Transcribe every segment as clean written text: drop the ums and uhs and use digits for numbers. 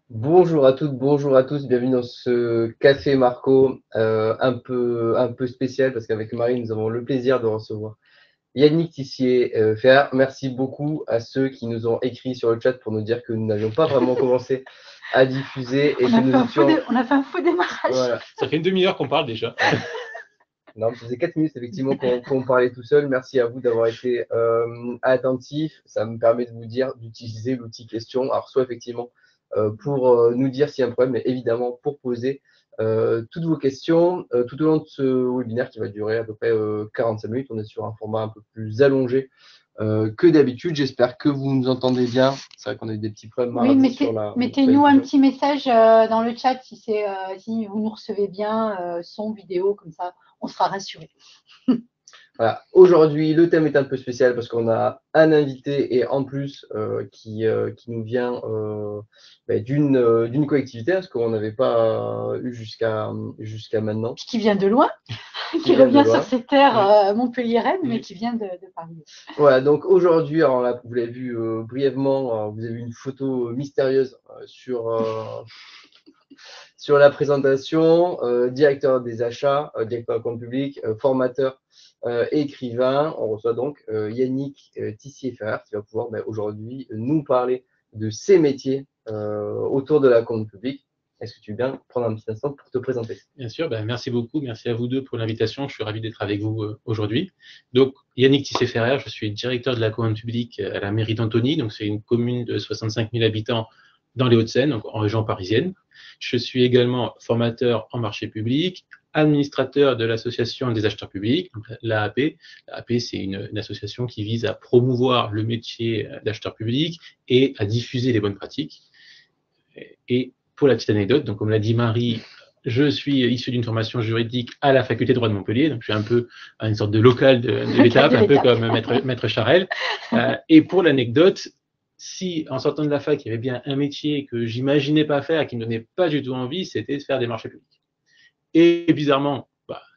Bonjour à toutes, bonjour à tous, bienvenue dans ce Café Marco un peu spécial parce qu'avec Marie, nous avons le plaisir de recevoir Yannick Tissier-Fer. Merci beaucoup à ceux qui nous ont écrit sur le chat pour nous dire que nous n'avions pas vraiment commencé à diffuser et On que a fait nous un étions. on a fait un faux démarrage. Voilà. Ça fait une demi-heure qu'on parle déjà. Non, ça faisait 4 minutes effectivement qu'on parlait tout seul. Merci à vous d'avoir été attentifs. Ça me permet de vous dire d'utiliser l'outil question. Alors, soit effectivement pour nous dire s'il y a un problème, mais évidemment pour poser toutes vos questions tout au long de ce webinaire qui va durer à peu près 45 minutes. On est sur un format un peu plus allongé que d'habitude. J'espère que vous nous entendez bien. C'est vrai qu'on a eu des petits problèmes Oui, mardi sur mettez-nous un diffusion. petit message dans le chat si vous nous recevez bien, son, vidéo, comme ça, on sera rassurés. Voilà. Aujourd'hui, le thème est un peu spécial parce qu'on a un invité et en plus qui nous vient d'une collectivité, parce qu'on n'avait pas eu jusqu'à maintenant. Puis qui vient de loin, qui vient de revient sur loin. ces terres Montpelliéraines, mais qui vient de Paris. Voilà, donc aujourd'hui, alors là, vous l'avez vu brièvement, vous avez vu une photo mystérieuse sur la présentation, directeur des achats, directeur de compte public, formateur et écrivain. On reçoit donc Yannick Tissier-Ferrer qui va pouvoir aujourd'hui nous parler de ses métiers autour de la compte public. Est-ce que tu veux bien prendre un petit instant pour te présenter? Bien sûr, merci beaucoup, merci à vous deux pour l'invitation. Je suis ravi d'être avec vous aujourd'hui. Donc, Yannick Tissier-Ferrer, je suis directeur de la commande publique à la mairie d'Antony. Donc, c'est une commune de 65 000 habitants dans les Hauts-de-Seine, donc en région parisienne. Je suis également formateur en marché public, administrateur de l'association des acheteurs publics, l'AAP. L'AAP, c'est une association qui vise à promouvoir le métier d'acheteur public et à diffuser les bonnes pratiques. Et pour la petite anecdote, donc comme l'a dit Marie, je suis issu d'une formation juridique à la faculté de droit de Montpellier, donc je suis un peu une sorte de local de l'étape, un peu comme maître Charel. Et pour l'anecdote, si en sortant de la fac, il y avait bien un métier que j'imaginais pas faire et qui me donnait pas du tout envie, c'était de faire des marchés publics. Et bizarrement,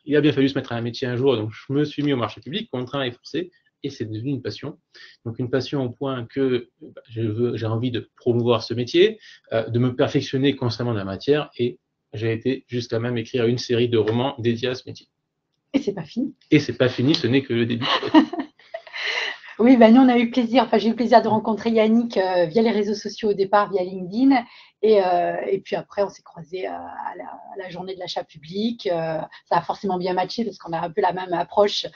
il a bien fallu se mettre à un métier un jour, donc je me suis mis au marché public, contraint et forcé, et c'est devenu une passion. Donc une passion au point que j'ai envie de promouvoir ce métier, de me perfectionner constamment dans la matière, et j'ai été jusqu'à même écrire une série de romans dédiés à ce métier. Et c'est pas fini. Et c'est pas fini, ce n'est que le début. Oui, nous on a eu le plaisir, j'ai eu le plaisir de rencontrer Yannick via les réseaux sociaux au départ, via LinkedIn. Et puis après, on s'est croisés à la journée de l'achat public. Ça a forcément bien matché parce qu'on a un peu la même approche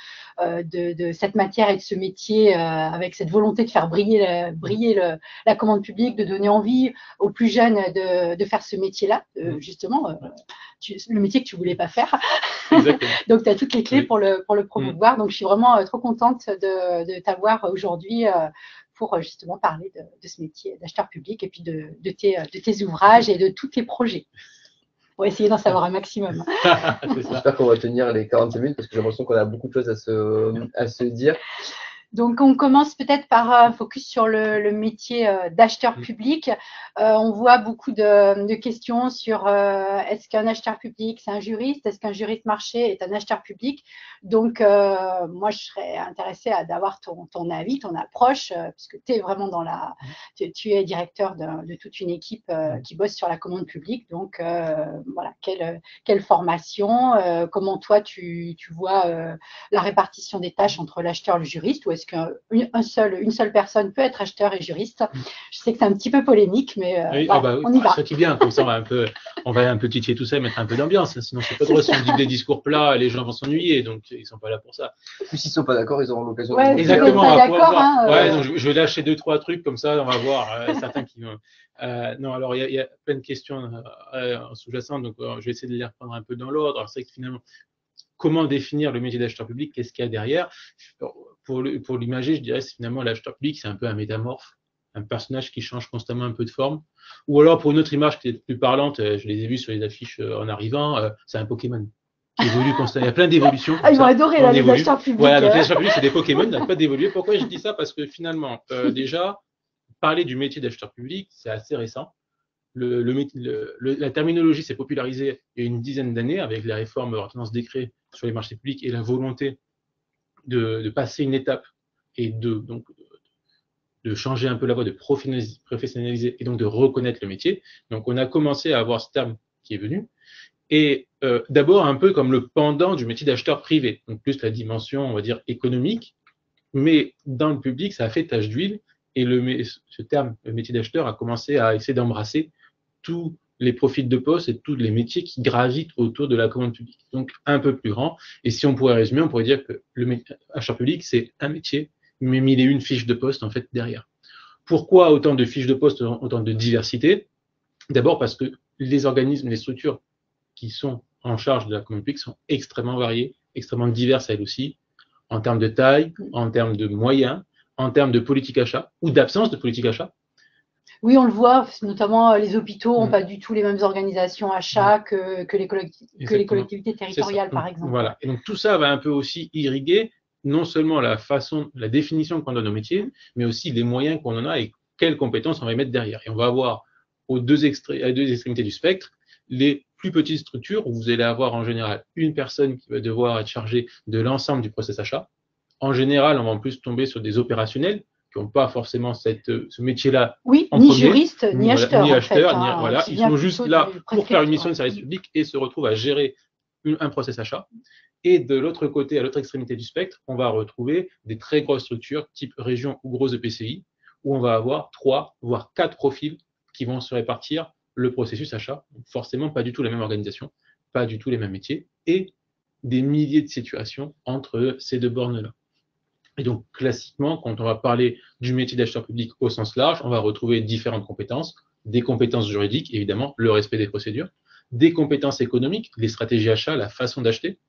de cette matière et de ce métier avec cette volonté de faire briller la commande publique, de donner envie aux plus jeunes de faire ce métier-là, justement, le métier que tu ne voulais pas faire. Donc, tu as toutes les clés pour le promouvoir. Donc, je suis vraiment trop contente de t'avoir aujourd'hui pour justement parler de ce métier d'acheteur public et puis de tes ouvrages et de tous tes projets. On va essayer d'en savoir un maximum. J'espère qu'on va tenir les 45 minutes parce que j'ai l'impression qu'on a beaucoup de choses à se dire. Donc, on commence peut-être par un focus sur le métier d'acheteur public. On voit beaucoup de questions sur est-ce qu'un acheteur public, c'est un juriste? Est-ce qu'un juriste marché est un acheteur public? Donc, moi, je serais intéressée d'avoir ton avis, ton approche, puisque tu es vraiment tu es directeur de toute une équipe qui bosse sur la commande publique. Donc, voilà, quelle formation? Comment toi, tu vois la répartition des tâches entre l'acheteur et le juriste, ou est-ce qu'une seule personne peut être acheteur et juriste? Je sais que c'est un petit peu polémique, mais oui, voilà, on y va. Ça qui est bien, comme ça on va un peu titiller tout ça et mettre un peu d'ambiance. Sinon, c'est pas drôle. Si on dit des discours plats, les gens vont s'ennuyer, donc ils sont pas là pour ça. Puis s'ils sont pas d'accord, ils auront l'occasion. Ouais, exactement. Pas d'accord. Hein, donc je vais lâcher 2-3 trucs comme ça, on va voir certains qui vont. Non, alors il y a plein de questions sous-jacentes, donc je vais essayer de les reprendre un peu dans l'ordre. C'est que finalement, comment définir le métier d'acheteur public? Qu'est-ce qu'il y a derrière? Pour l'imager, je dirais que finalement l'acheteur public, c'est un peu un métamorphe, un personnage qui change constamment un peu de forme. Ou alors, pour une autre image qui est plus parlante, je les ai vues sur les affiches en arrivant, c'est un Pokémon qui évolue constamment. Il y a plein d'évolutions. Ils vont adorer là, les acheteurs publics. Voilà, donc les acheteurs publics, c'est des Pokémon, n'arrêtent pas d'évoluer. Pourquoi je dis ça? Parce que finalement, déjà, parler du métier d'acheteur public, c'est assez récent. La terminologie s'est popularisée il y a une dizaine d'années avec les réformes ordonnance décret sur les marchés publics et la volonté de passer une étape et de changer un peu la voie, de professionnaliser et donc de reconnaître le métier. Donc, on a commencé à avoir ce terme qui est venu. Et d'abord, un peu comme le pendant du métier d'acheteur privé, donc plus la dimension, on va dire, économique, mais dans le public, ça a fait tache d'huile, et ce terme, le métier d'acheteur, a commencé à essayer d'embrasser tous les profils de poste et tous les métiers qui gravitent autour de la commande publique. Donc, un peu plus grand. Et si on pourrait résumer, on pourrait dire que le acheteur public, c'est un métier, mais 1001 fiches de poste, en fait, derrière. Pourquoi autant de fiches de poste, autant de diversité? D'abord parce que les organismes, les structures qui sont en charge de la commande publique sont extrêmement variées, extrêmement diverses elles aussi, en termes de taille, en termes de moyens, en termes de politique achat ou d'absence de politique achat. Oui, on le voit, notamment les hôpitaux n'ont pas du tout les mêmes organisations achats que les collectivités territoriales, par exemple. Voilà. Et donc tout ça va un peu aussi irriguer non seulement la définition qu'on donne au métier, mais aussi les moyens qu'on en a et quelles compétences on va y mettre derrière. Et on va avoir à deux extrémités du spectre les plus petites structures où vous allez avoir en général une personne qui va devoir être chargée de l'ensemble du process achat. En général, on va en plus tomber sur des opérationnels qui n'ont pas forcément ce métier-là. Oui, en ni premier, juriste, ni acheteur. Ni acheteur, en fait, voilà. Ils sont juste là pour faire une mission de service public et se retrouvent à gérer un process achat. Et de l'autre côté, à l'autre extrémité du spectre, on va retrouver des très grosses structures, type région ou gros EPCI, où on va avoir 3, voire 4 profils qui vont se répartir le processus achat. Donc forcément, pas du tout la même organisation, pas du tout les mêmes métiers, et des milliers de situations entre ces deux bornes-là. Et donc, classiquement, quand on va parler du métier d'acheteur public au sens large, on va retrouver différentes compétences, des compétences juridiques, évidemment, le respect des procédures, des compétences économiques, les stratégies achats, la façon d'acheter,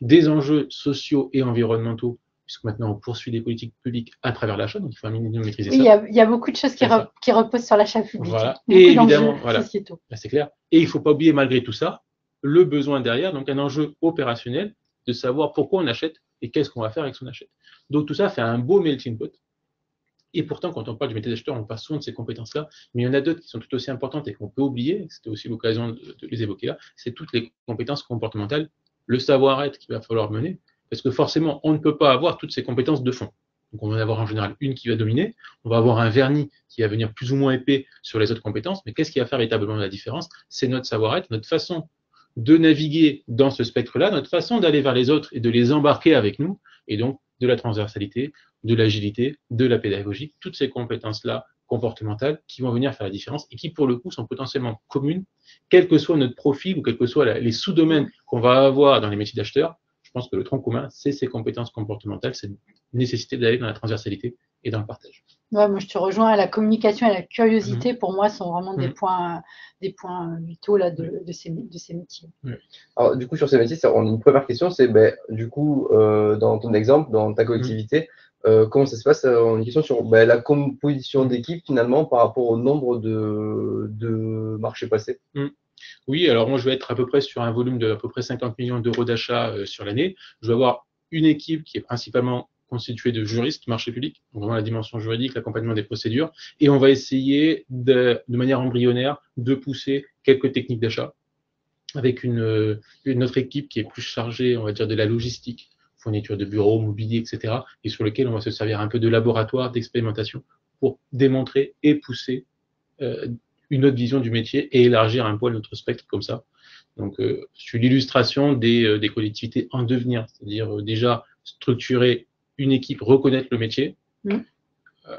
des enjeux sociaux et environnementaux, puisque maintenant on poursuit des politiques publiques à travers l'achat, donc il faut un minimum maîtriser ça. Il y a beaucoup de choses qui reposent sur l'achat public. Voilà. Beaucoup et évidemment, voilà, sociétaux. C'est clair. Et il ne faut pas oublier, malgré tout ça, le besoin derrière, donc un enjeu opérationnel, de savoir pourquoi on achète et qu'est-ce qu'on va faire avec son achat. Donc tout ça fait un beau melting pot. Et pourtant, quand on parle du métier d'acheteur, on parle souvent de ces compétences-là, mais il y en a d'autres qui sont tout aussi importantes et qu'on peut oublier, c'était aussi l'occasion de les évoquer là, c'est toutes les compétences comportementales, le savoir-être qu'il va falloir mener, parce que forcément, on ne peut pas avoir toutes ces compétences de fond. Donc on va en avoir en général une qui va dominer, on va avoir un vernis qui va venir plus ou moins épais sur les autres compétences, mais qu'est-ce qui va faire véritablement la différence? C'est notre savoir-être, notre façon de naviguer dans ce spectre-là, notre façon d'aller vers les autres et de les embarquer avec nous, et donc de la transversalité, de l'agilité, de la pédagogie, toutes ces compétences-là comportementales qui vont venir faire la différence et qui, pour le coup, sont potentiellement communes, quel que soit notre profil ou quels que soient les sous-domaines qu'on va avoir dans les métiers d'acheteurs. Je pense que le tronc commun, c'est ces compétences comportementales, cette nécessité d'aller dans la transversalité et dans le partage. Ouais, moi, je te rejoins. La communication et la curiosité, pour moi, sont vraiment des points vitaux là, de ces métiers. Alors, du coup, sur ces métiers, on a une première question, c'est du coup, dans ton exemple, dans ta collectivité, comment ça se passe? On a une question sur la composition d'équipe finalement par rapport au nombre de marchés passés. Oui, alors moi je vais être à peu près sur un volume de à peu près 50 millions d'euros d'achat sur l'année. Je vais avoir une équipe qui est principalement constituée de juristes, marché public, donc vraiment la dimension juridique, l'accompagnement des procédures, et on va essayer de manière embryonnaire de pousser quelques techniques d'achat avec une autre équipe qui est plus chargée, on va dire, de la logistique, fourniture de bureaux, mobilier, etc., et sur lequel on va se servir un peu de laboratoire, d'expérimentation pour démontrer et pousser une autre vision du métier et élargir un peu notre spectre comme ça. Donc, je suis l'illustration des collectivités en devenir, c'est-à-dire déjà structurer une équipe, reconnaître le métier,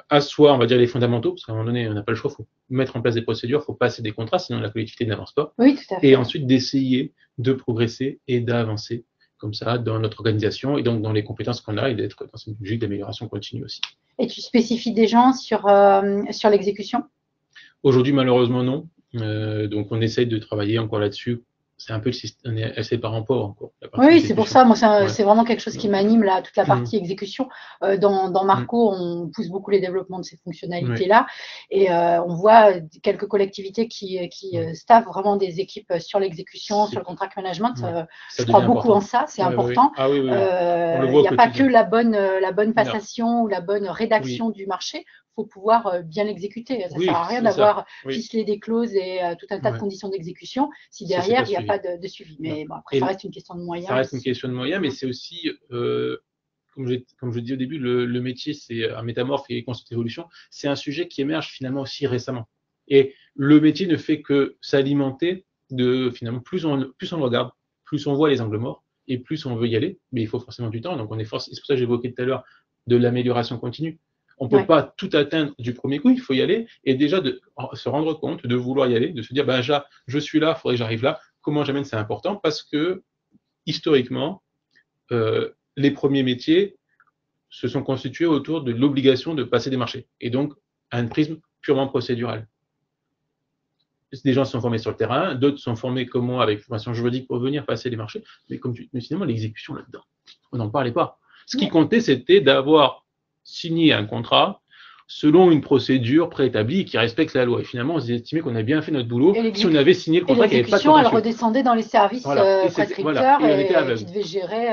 asseoir, on va dire, les fondamentaux, parce qu'à un moment donné, on n'a pas le choix, il faut mettre en place des procédures, il faut passer des contrats, sinon la collectivité n'avance pas. Oui, tout à fait. Et ensuite, d'essayer de progresser et d'avancer comme ça dans notre organisation et donc dans les compétences qu'on a et d'être dans une logique d'amélioration continue aussi. Et tu spécifies des gens sur l'exécution? Aujourd'hui, malheureusement, non. Donc, on essaye de travailler encore là-dessus. C'est un peu le système, on est assez parents pauvres encore. Oui, c'est pour ça. Moi, c'est vraiment quelque chose qui m'anime, là, toute la partie exécution. Dans Marco, on pousse beaucoup les développements de ces fonctionnalités-là. Et on voit quelques collectivités qui staffent vraiment des équipes sur l'exécution, sur le contract management. Je crois beaucoup en ça, c'est important. Ah, oui. Il n'y a pas que la bonne passation ou la bonne rédaction du marché. Il faut pouvoir bien l'exécuter. Ça ne sert à rien d'avoir ficelé des clauses et tout un tas de conditions d'exécution si derrière, il n'y a pas de suivi. Mais bon, après, ça reste une question de moyens. Ça reste une question de moyens, mais c'est aussi comme je dis au début, le métier, c'est un métamorphe et constante évolution. C'est un sujet qui émerge finalement aussi récemment. Et le métier ne fait que s'alimenter finalement, plus on le regarde, plus on voit les angles morts et plus on veut y aller, mais il faut forcément du temps. Donc, c'est pour ça que j'évoquais tout à l'heure de l'amélioration continue. On ne peut pas tout atteindre du premier coup, il faut y aller et déjà de se rendre compte, de vouloir y aller, de se dire, je suis là, il faudrait que j'arrive là. Comment j'amène, c'est important parce que historiquement, les premiers métiers se sont constitués autour de l'obligation de passer des marchés et donc à un prisme purement procédural. Des gens sont formés sur le terrain, d'autres sont formés comme moi avec formation juridique pour venir passer les marchés, mais finalement l'exécution là-dedans, on n'en parlait pas. Ce qui comptait, c'était d'avoir signé un contrat selon une procédure préétablie qui respecte la loi. Et finalement, on s'est estimé qu'on avait bien fait notre boulot si on avait signé le contrat qui n'avait pas de contentieux. Elle redescendait dans les services prescripteurs et qui devaient gérer.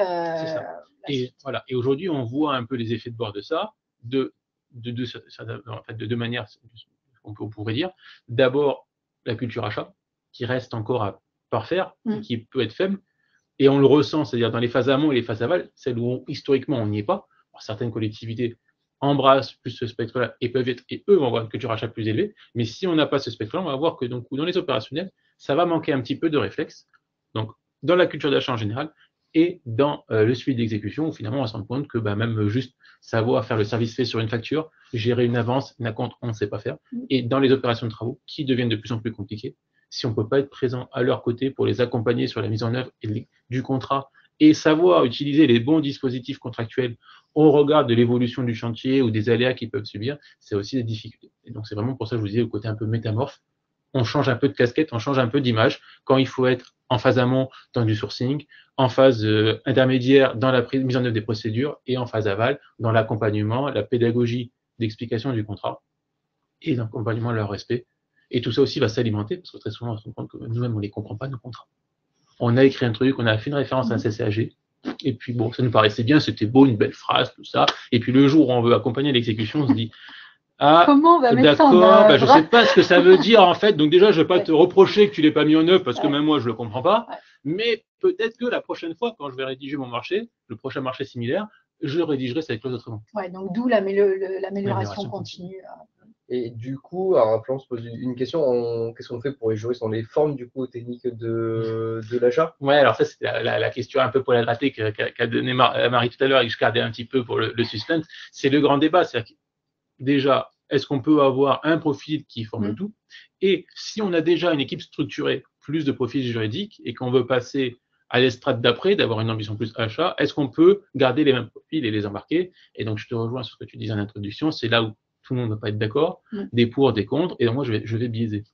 Et aujourd'hui, on voit un peu les effets de bord de ça, de deux manières, on pourrait dire. D'abord, la culture achat, qui reste encore à parfaire, qui peut être faible, et on le ressent, c'est-à-dire dans les phases amont et les phases aval, celles où historiquement on n'y est pas. Alors, certaines collectivités embrassent plus ce spectre-là et eux vont avoir une culture achat plus élevée, mais si on n'a pas ce spectre-là, on va voir que donc, dans les opérationnels, ça va manquer un petit peu de réflexe. Donc, dans la culture d'achat en général, et dans le suivi d'exécution, où finalement on va se rendre compte que même juste savoir faire le service fait sur une facture, gérer une avance, un compte, on ne sait pas faire. Et dans les opérations de travaux, qui deviennent de plus en plus compliquées, si on ne peut pas être présent à leur côté pour les accompagner sur la mise en œuvre du contrat et savoir utiliser les bons dispositifs contractuels au regard de l'évolution du chantier ou des aléas qu'ils peuvent subir, c'est aussi des difficultés. Et donc c'est vraiment pour ça que je vous disais le côté un peu métamorphe. On change un peu de casquette, on change un peu d'image quand il faut être en phase amont dans du sourcing, en phase intermédiaire dans la mise en œuvre des procédures et en phase aval dans l'accompagnement, la pédagogie d'explication du contrat et l'accompagnement à leur respect. Et tout ça aussi va s'alimenter parce que très souvent on se rend compte que nous-mêmes on ne les comprend pas nos contrats. On a écrit un truc, on a fait une référence à un CCAG et puis bon, ça nous paraissait bien, c'était beau, une belle phrase, tout ça. Et puis le jour où on veut accompagner l'exécution, on se dit comment on va mettre ça en œuvre ? Je ne sais pas ce que ça veut dire en fait. Donc déjà, je ne vais pas te reprocher que tu ne l'aies pas mis en œuvre parce que même moi, je ne le comprends pas. Mais peut-être que la prochaine fois, quand je vais rédiger mon marché, le prochain marché similaire, je rédigerai cette clause autrement. Donc d'où l'amélioration continue. Et du coup, alors après, on se pose une question. Qu'est-ce qu'on fait pour les juristes ? On les forme du coup aux techniques de l'achat ? Ouais, alors ça, c'est la question un peu pour la gratter qu'a donnée Marie tout à l'heure et que je gardais un petit peu pour le suspense. C'est le grand débat. C'est-à-dire déjà, est-ce qu'on peut avoir un profil qui forme tout ? Et si on a déjà une équipe structurée, plus de profils juridiques, et qu'on veut passer à l'estrade d'après, d'avoir une ambition plus achat, est-ce qu'on peut garder les mêmes profils et les embarquer ? Et donc, je te rejoins sur ce que tu disais en introduction, c'est là où tout le monde ne va pas être d'accord, des pour, des contre, et donc moi, je vais biaiser.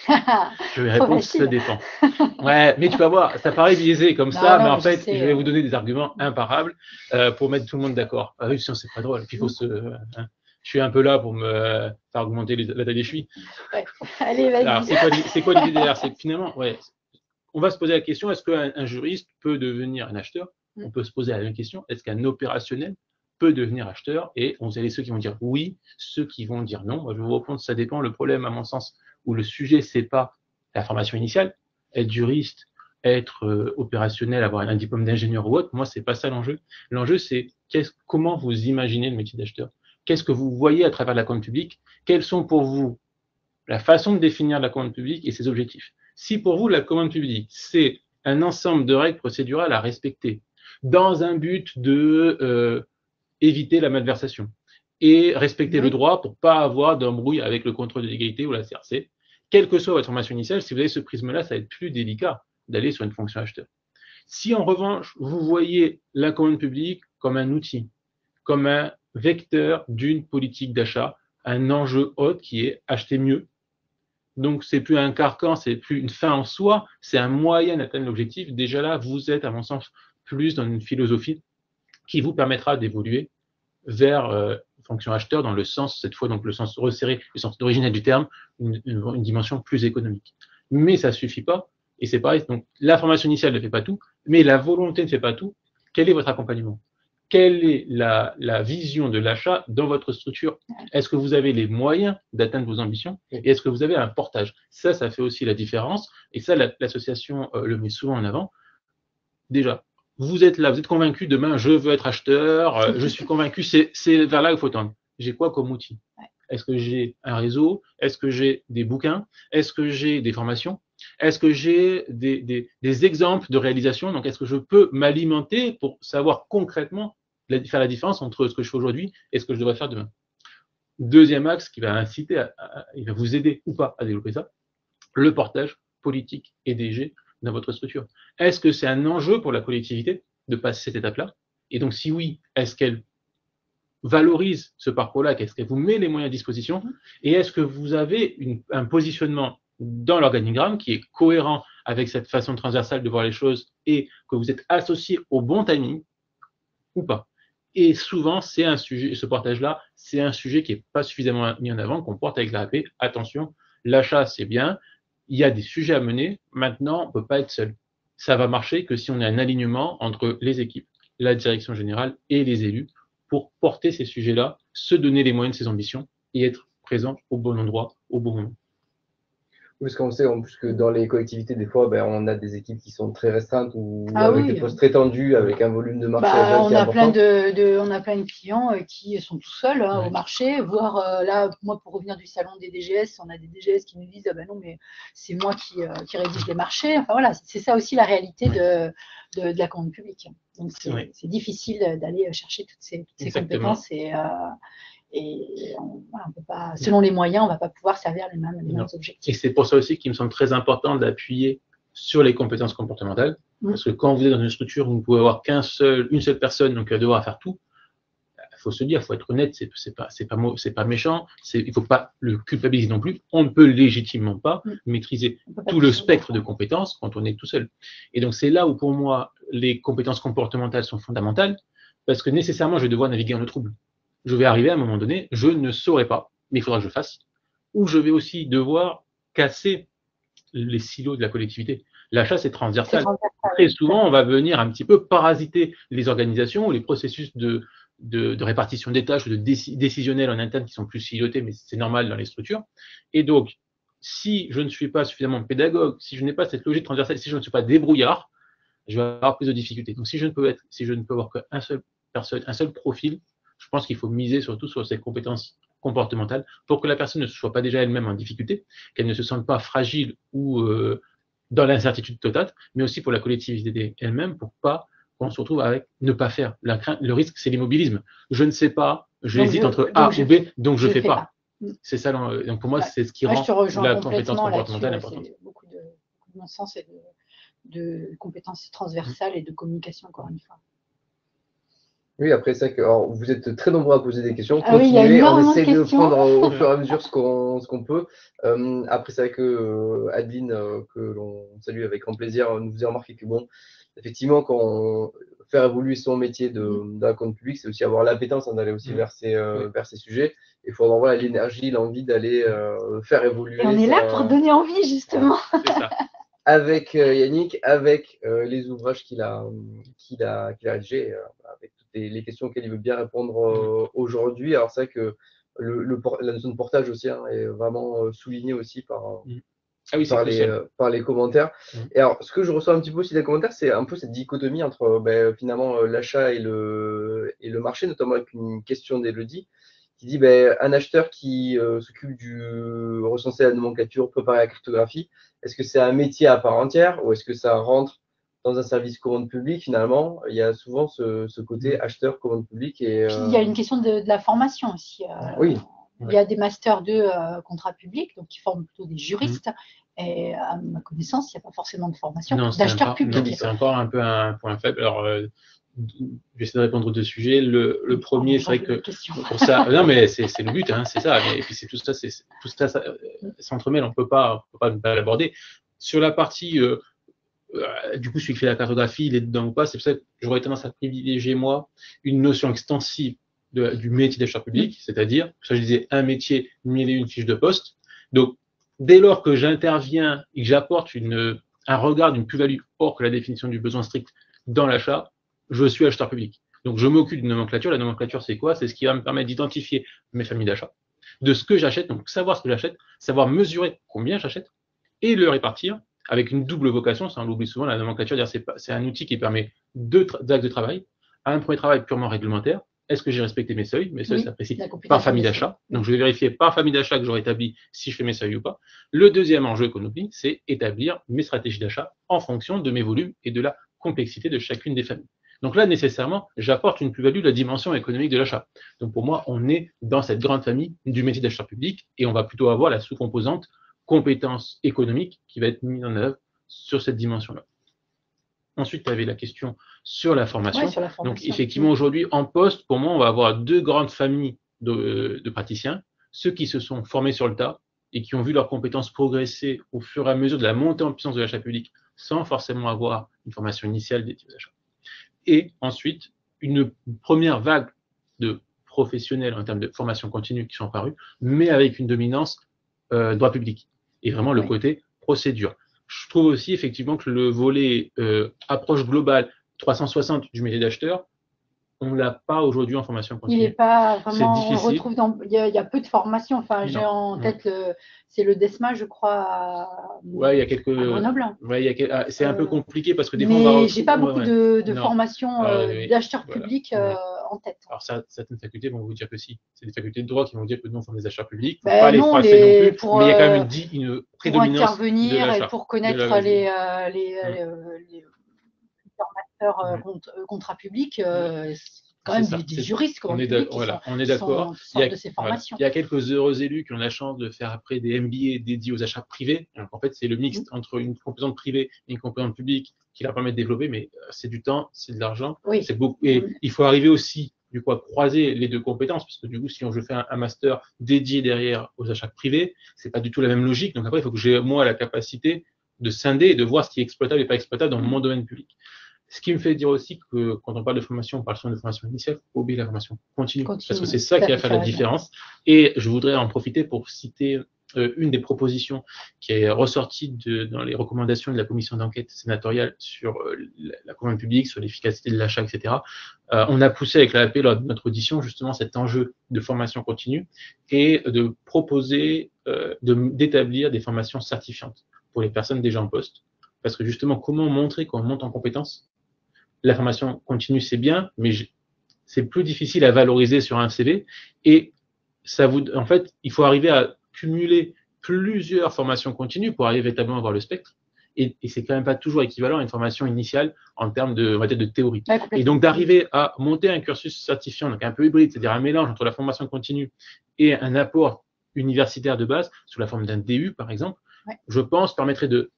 Je vais répondre, ça dépend. Ouais, mais tu vas voir, ça paraît biaisé comme ça, mais en fait, je vais vous donner des arguments imparables pour mettre tout le monde d'accord. Ah oui, sinon, c'est pas drôle. Puis, je suis un peu là pour me faire augmenter la taille des chevilles. Ouais. Allez, vas-y. Alors, c'est quoi l'idée derrière ? C'est que finalement, on va se poser la question, est-ce qu'un juriste peut devenir un acheteur ? On peut se poser la même question, est-ce qu'un opérationnel peut devenir acheteur ? Et vous avez ceux qui vont dire oui, ceux qui vont dire non. Moi, je vais vous répondre, ça dépend. Le problème, à mon sens, où le sujet, c'est pas la formation initiale, être juriste, être opérationnel, avoir un diplôme d'ingénieur ou autre, moi, c'est pas ça l'enjeu. L'enjeu, c'est comment vous imaginez le métier d'acheteur ? Qu'est-ce que vous voyez à travers la commande publique ? Quelles sont pour vous la façon de définir la commande publique et ses objectifs ? Si pour vous, la commande publique, c'est un ensemble de règles procédurales à respecter dans un but de éviter la malversation et respecter le droit pour pas avoir d'embrouille avec le contrôle de l'égalité ou la CRC, quelle que soit votre formation initiale, si vous avez ce prisme-là, ça va être plus délicat d'aller sur une fonction acheteur. Si en revanche, vous voyez la commande publique comme un outil, comme un vecteur d'une politique d'achat, un enjeu haut qui est acheter mieux. Donc, c'est plus un carcan, c'est plus une fin en soi, c'est un moyen d'atteindre l'objectif. Déjà là, vous êtes, à mon sens, plus dans une philosophie qui vous permettra d'évoluer vers fonction acheteur dans le sens, cette fois, donc le sens resserré, le sens originel du terme, une dimension plus économique. Mais ça suffit pas, et c'est pareil, donc la formation initiale ne fait pas tout, mais la volonté ne fait pas tout. Quel est votre accompagnement ? Quelle est la vision de l'achat dans votre structure ? Est-ce que vous avez les moyens d'atteindre vos ambitions ? Et est-ce que vous avez un portage ? Ça fait aussi la différence. Et ça, l'association le met souvent en avant. Déjà, vous êtes là, vous êtes convaincu, demain, je veux être acheteur, je suis convaincu, c'est vers là qu'il faut tendre. J'ai quoi comme outil? Est-ce que j'ai un réseau? Est-ce que j'ai des bouquins? Est-ce que j'ai des formations? Est-ce que j'ai des exemples de réalisation? Donc, est-ce que je peux m'alimenter pour savoir concrètement faire la différence entre ce que je fais aujourd'hui et ce que je devrais faire demain? Deuxième axe qui va inciter, il va vous aider ou pas à développer ça, le portage politique et DG dans votre structure. Est-ce que c'est un enjeu pour la collectivité de passer cette étape-là? Et donc, si oui, est-ce qu'elle valorise ce parcours-là? Est-ce qu'elle vous met les moyens à disposition? Et est-ce que vous avez un positionnement dans l'organigramme qui est cohérent avec cette façon transversale de voir les choses et que vous êtes associé au bon timing ou pas? Et souvent, c'est un sujet, ce portage-là, c'est un sujet qui n'est pas suffisamment mis en avant, qu'on porte avec l'AP. Attention, l'achat, c'est bien, il y a des sujets à mener, maintenant, on ne peut pas être seul. Ça va marcher que si on a un alignement entre les équipes, la direction générale et les élus pour porter ces sujets-là, se donner les moyens de ses ambitions et être présent au bon endroit, au bon moment. Parce qu'on sait en plus que dans les collectivités, des fois, on a des équipes qui sont très restreintes ou Ah avec oui. des postes très tendus, avec un volume de marché on qui est a important. on a plein de clients qui sont tout seuls Ouais. au marché, voire là, moi, pour revenir du salon des DGS, on a des DGS qui nous disent ah ben non, mais c'est moi qui rédige les marchés. Enfin voilà, c'est ça aussi la réalité de la commande publique. Donc c'est difficile d'aller chercher toutes ces compétences et on peut pas, selon les moyens, on ne va pas pouvoir servir les mêmes objectifs. Et c'est pour ça aussi qu'il me semble très important d'appuyer sur les compétences comportementales. Parce que quand vous êtes dans une structure où vous pouvez avoir une seule personne, donc elle va devoir faire tout, il faut se dire, il faut être honnête, c'est pas méchant, il ne faut pas le culpabiliser non plus. On ne peut légitimement pas maîtriser tout le spectre de compétences quand on est tout seul. Et donc c'est là où pour moi les compétences comportementales sont fondamentales, parce que nécessairement je vais devoir naviguer dans le trouble. Je vais arriver à un moment donné, je ne saurais pas, mais il faudra que je fasse, ou je vais aussi devoir casser les silos de la collectivité. L'achat, c'est transversal. Très souvent, on va venir un petit peu parasiter les organisations ou les processus de répartition des tâches ou de décisionnels en interne qui sont plus silotés, mais c'est normal dans les structures. Et donc, si je ne suis pas suffisamment pédagogue, si je n'ai pas cette logique transversale, si je ne suis pas débrouillard, je vais avoir plus de difficultés. Donc, si je ne peux avoir qu'un seul profil, je pense qu'il faut miser surtout sur ces compétences comportementales pour que la personne ne soit pas déjà elle-même en difficulté, qu'elle ne se sente pas fragile ou dans l'incertitude totale, mais aussi pour la collectivité elle-même, pour pas qu'on se retrouve avec ne pas faire. Le risque, c'est l'immobilisme. Je ne sais pas, j'hésite entre A ou B, donc je ne fais pas. C'est ça. Donc pour moi, c'est ce qui rend la compétence comportementale importante. Beaucoup de bon sens et de compétences transversales et de communication, encore une fois. Oui, après ça, vous êtes très nombreux à poser des questions. Continuez, on essaie de prendre au fur et à mesure ce qu'on peut. Après, c'est vrai que Adeline, que l'on salue avec grand plaisir, nous faisait remarquer que effectivement, quand faire évoluer son métier de la compte publique, c'est aussi avoir l'appétence d'aller aussi vers ces sujets. Il faut avoir l'énergie, l'envie d'aller faire évoluer. Et on est là pour donner envie, justement. C'est ça. Avec Yannick, avec les ouvrages qu'il a rédigés, avec toutes les questions auxquelles il veut bien répondre aujourd'hui. Alors c'est vrai que la notion de portage aussi est vraiment soulignée aussi par les commentaires. Et alors, ce que je reçois un petit peu aussi des commentaires, c'est un peu cette dichotomie entre finalement l'achat et le marché, notamment avec une question d'Élodie qui dit un acheteur qui s'occupe du recenser la nomenclature, préparer la cartographie, est-ce que c'est un métier à part entière ou est-ce que ça rentre dans un service commande publique finalement? Il y a souvent ce côté acheteur commande publique. Et, Puis il y a une question de la formation aussi. Oui. Il y a des masters de contrat public, donc qui forment plutôt des juristes. Et à ma connaissance, il n'y a pas forcément de formation d'acheteur public. C'est encore un peu un point faible. Alors, je vais essayer de répondre aux deux sujets. Le premier, c'est vrai que pour ça, non mais c'est le but, c'est ça. Et puis c'est tout ça s'entremêle. On ne peut pas l'aborder. Sur la partie, du coup, celui qui fait la cartographie, il est dedans ou pas. C'est pour ça que j'aurais tendance à privilégier moi une notion extensive du métier d'acheteur public, c'est-à-dire, ça je disais, un métier, 1001 fiches de poste. Donc, dès lors que j'interviens et que j'apporte un regard d'une plus-value hors que la définition du besoin strict dans l'achat, je suis acheteur public. Donc, je m'occupe d'une nomenclature. La nomenclature, c'est quoi? C'est ce qui va me permettre d'identifier mes familles d'achat, de ce que j'achète, donc savoir ce que j'achète, savoir mesurer combien j'achète et le répartir avec une double vocation, ça on l'oublie souvent, la nomenclature, c'est un outil qui permet deux axes de travail. Un premier travail purement réglementaire, est-ce que j'ai respecté mes seuils? Mes seuils s'apprécient par famille d'achat. Donc, je vais vérifier par famille d'achat que j'aurai établi si je fais mes seuils ou pas. Le deuxième enjeu qu'on oublie, c'est établir mes stratégies d'achat en fonction de mes volumes et de la complexité de chacune des familles. Donc là, nécessairement, j'apporte une plus-value de la dimension économique de l'achat. Donc pour moi, on est dans cette grande famille du métier d'acheteur public et on va plutôt avoir la sous-composante compétences économiques qui va être mise en œuvre sur cette dimension-là. Ensuite, tu avais la question sur la formation. Ouais, sur la formation. Donc, effectivement, aujourd'hui, en poste, pour moi, on va avoir deux grandes familles de praticiens. Ceux qui se sont formés sur le tas et qui ont vu leurs compétences progresser au fur et à mesure de la montée en puissance de l'achat public sans forcément avoir une formation initiale dédiée aux achats. Et ensuite, une première vague de professionnels en termes de formation continue qui sont apparus, mais avec une dominance droit public et vraiment le côté procédure. Je trouve aussi effectivement que le volet approche globale 360 du métier d'acheteur, on ne l'a pas aujourd'hui en formation continue. Il n'est pas vraiment. C'est difficile. On retrouve il y a peu de formations. Enfin, j'ai en tête c'est le DESMA, je crois. Ouais, il y a quelques. À Grenoble. Ouais, c'est un peu compliqué parce que des fois on va. Mais j'ai pas beaucoup de formations d'acheteurs voilà. publics en tête. Alors certaines facultés vont vous dire que si. C'est des facultés de droit qui vont dire que nous on forme des acheteurs publics. Ben pas les non, froisser non plus. Mais il y a quand même une prédominance. Pour intervenir et pour connaître les formateurs contrat public, quand même des juristes on est d'accord. Il y a quelques heureux élus qui ont la chance de faire après des MBA dédiés aux achats privés. Donc, en fait, c'est le mixte entre une composante privée et une composante publique qui leur permet de développer, mais c'est du temps, c'est de l'argent, c'est beaucoup. Et il faut arriver aussi du coup à croiser les deux compétences, parce que du coup, si je fais un master dédié derrière aux achats privés, c'est pas du tout la même logique. Donc après, il faut que j'ai moi la capacité de scinder et de voir ce qui est exploitable et pas exploitable dans mon domaine public. Ce qui me fait dire aussi que quand on parle de formation, on parle souvent de formation initiale, il faut oublier la formation continue, parce que c'est ça qui va faire la différence. Et je voudrais en profiter pour citer une des propositions qui est ressortie dans les recommandations de la commission d'enquête sénatoriale sur la commande publique, sur l'efficacité de l'achat, etc. On a poussé avec l'AAP lors de notre audition justement cet enjeu de formation continue et de proposer d'établir des formations certifiantes pour les personnes déjà en poste. Parce que justement, comment montrer qu'on monte en compétences? La formation continue, c'est bien, mais c'est plus difficile à valoriser sur un CV. Et en fait, il faut arriver à cumuler plusieurs formations continues pour arriver véritablement à avoir le spectre. Et c'est quand même pas toujours équivalent à une formation initiale en termes de théorie. Et donc, d'arriver à monter un cursus certifiant, donc un peu hybride, c'est-à-dire un mélange entre la formation continue et un apport universitaire de base, sous la forme d'un DU, par exemple, je pense, permettrait de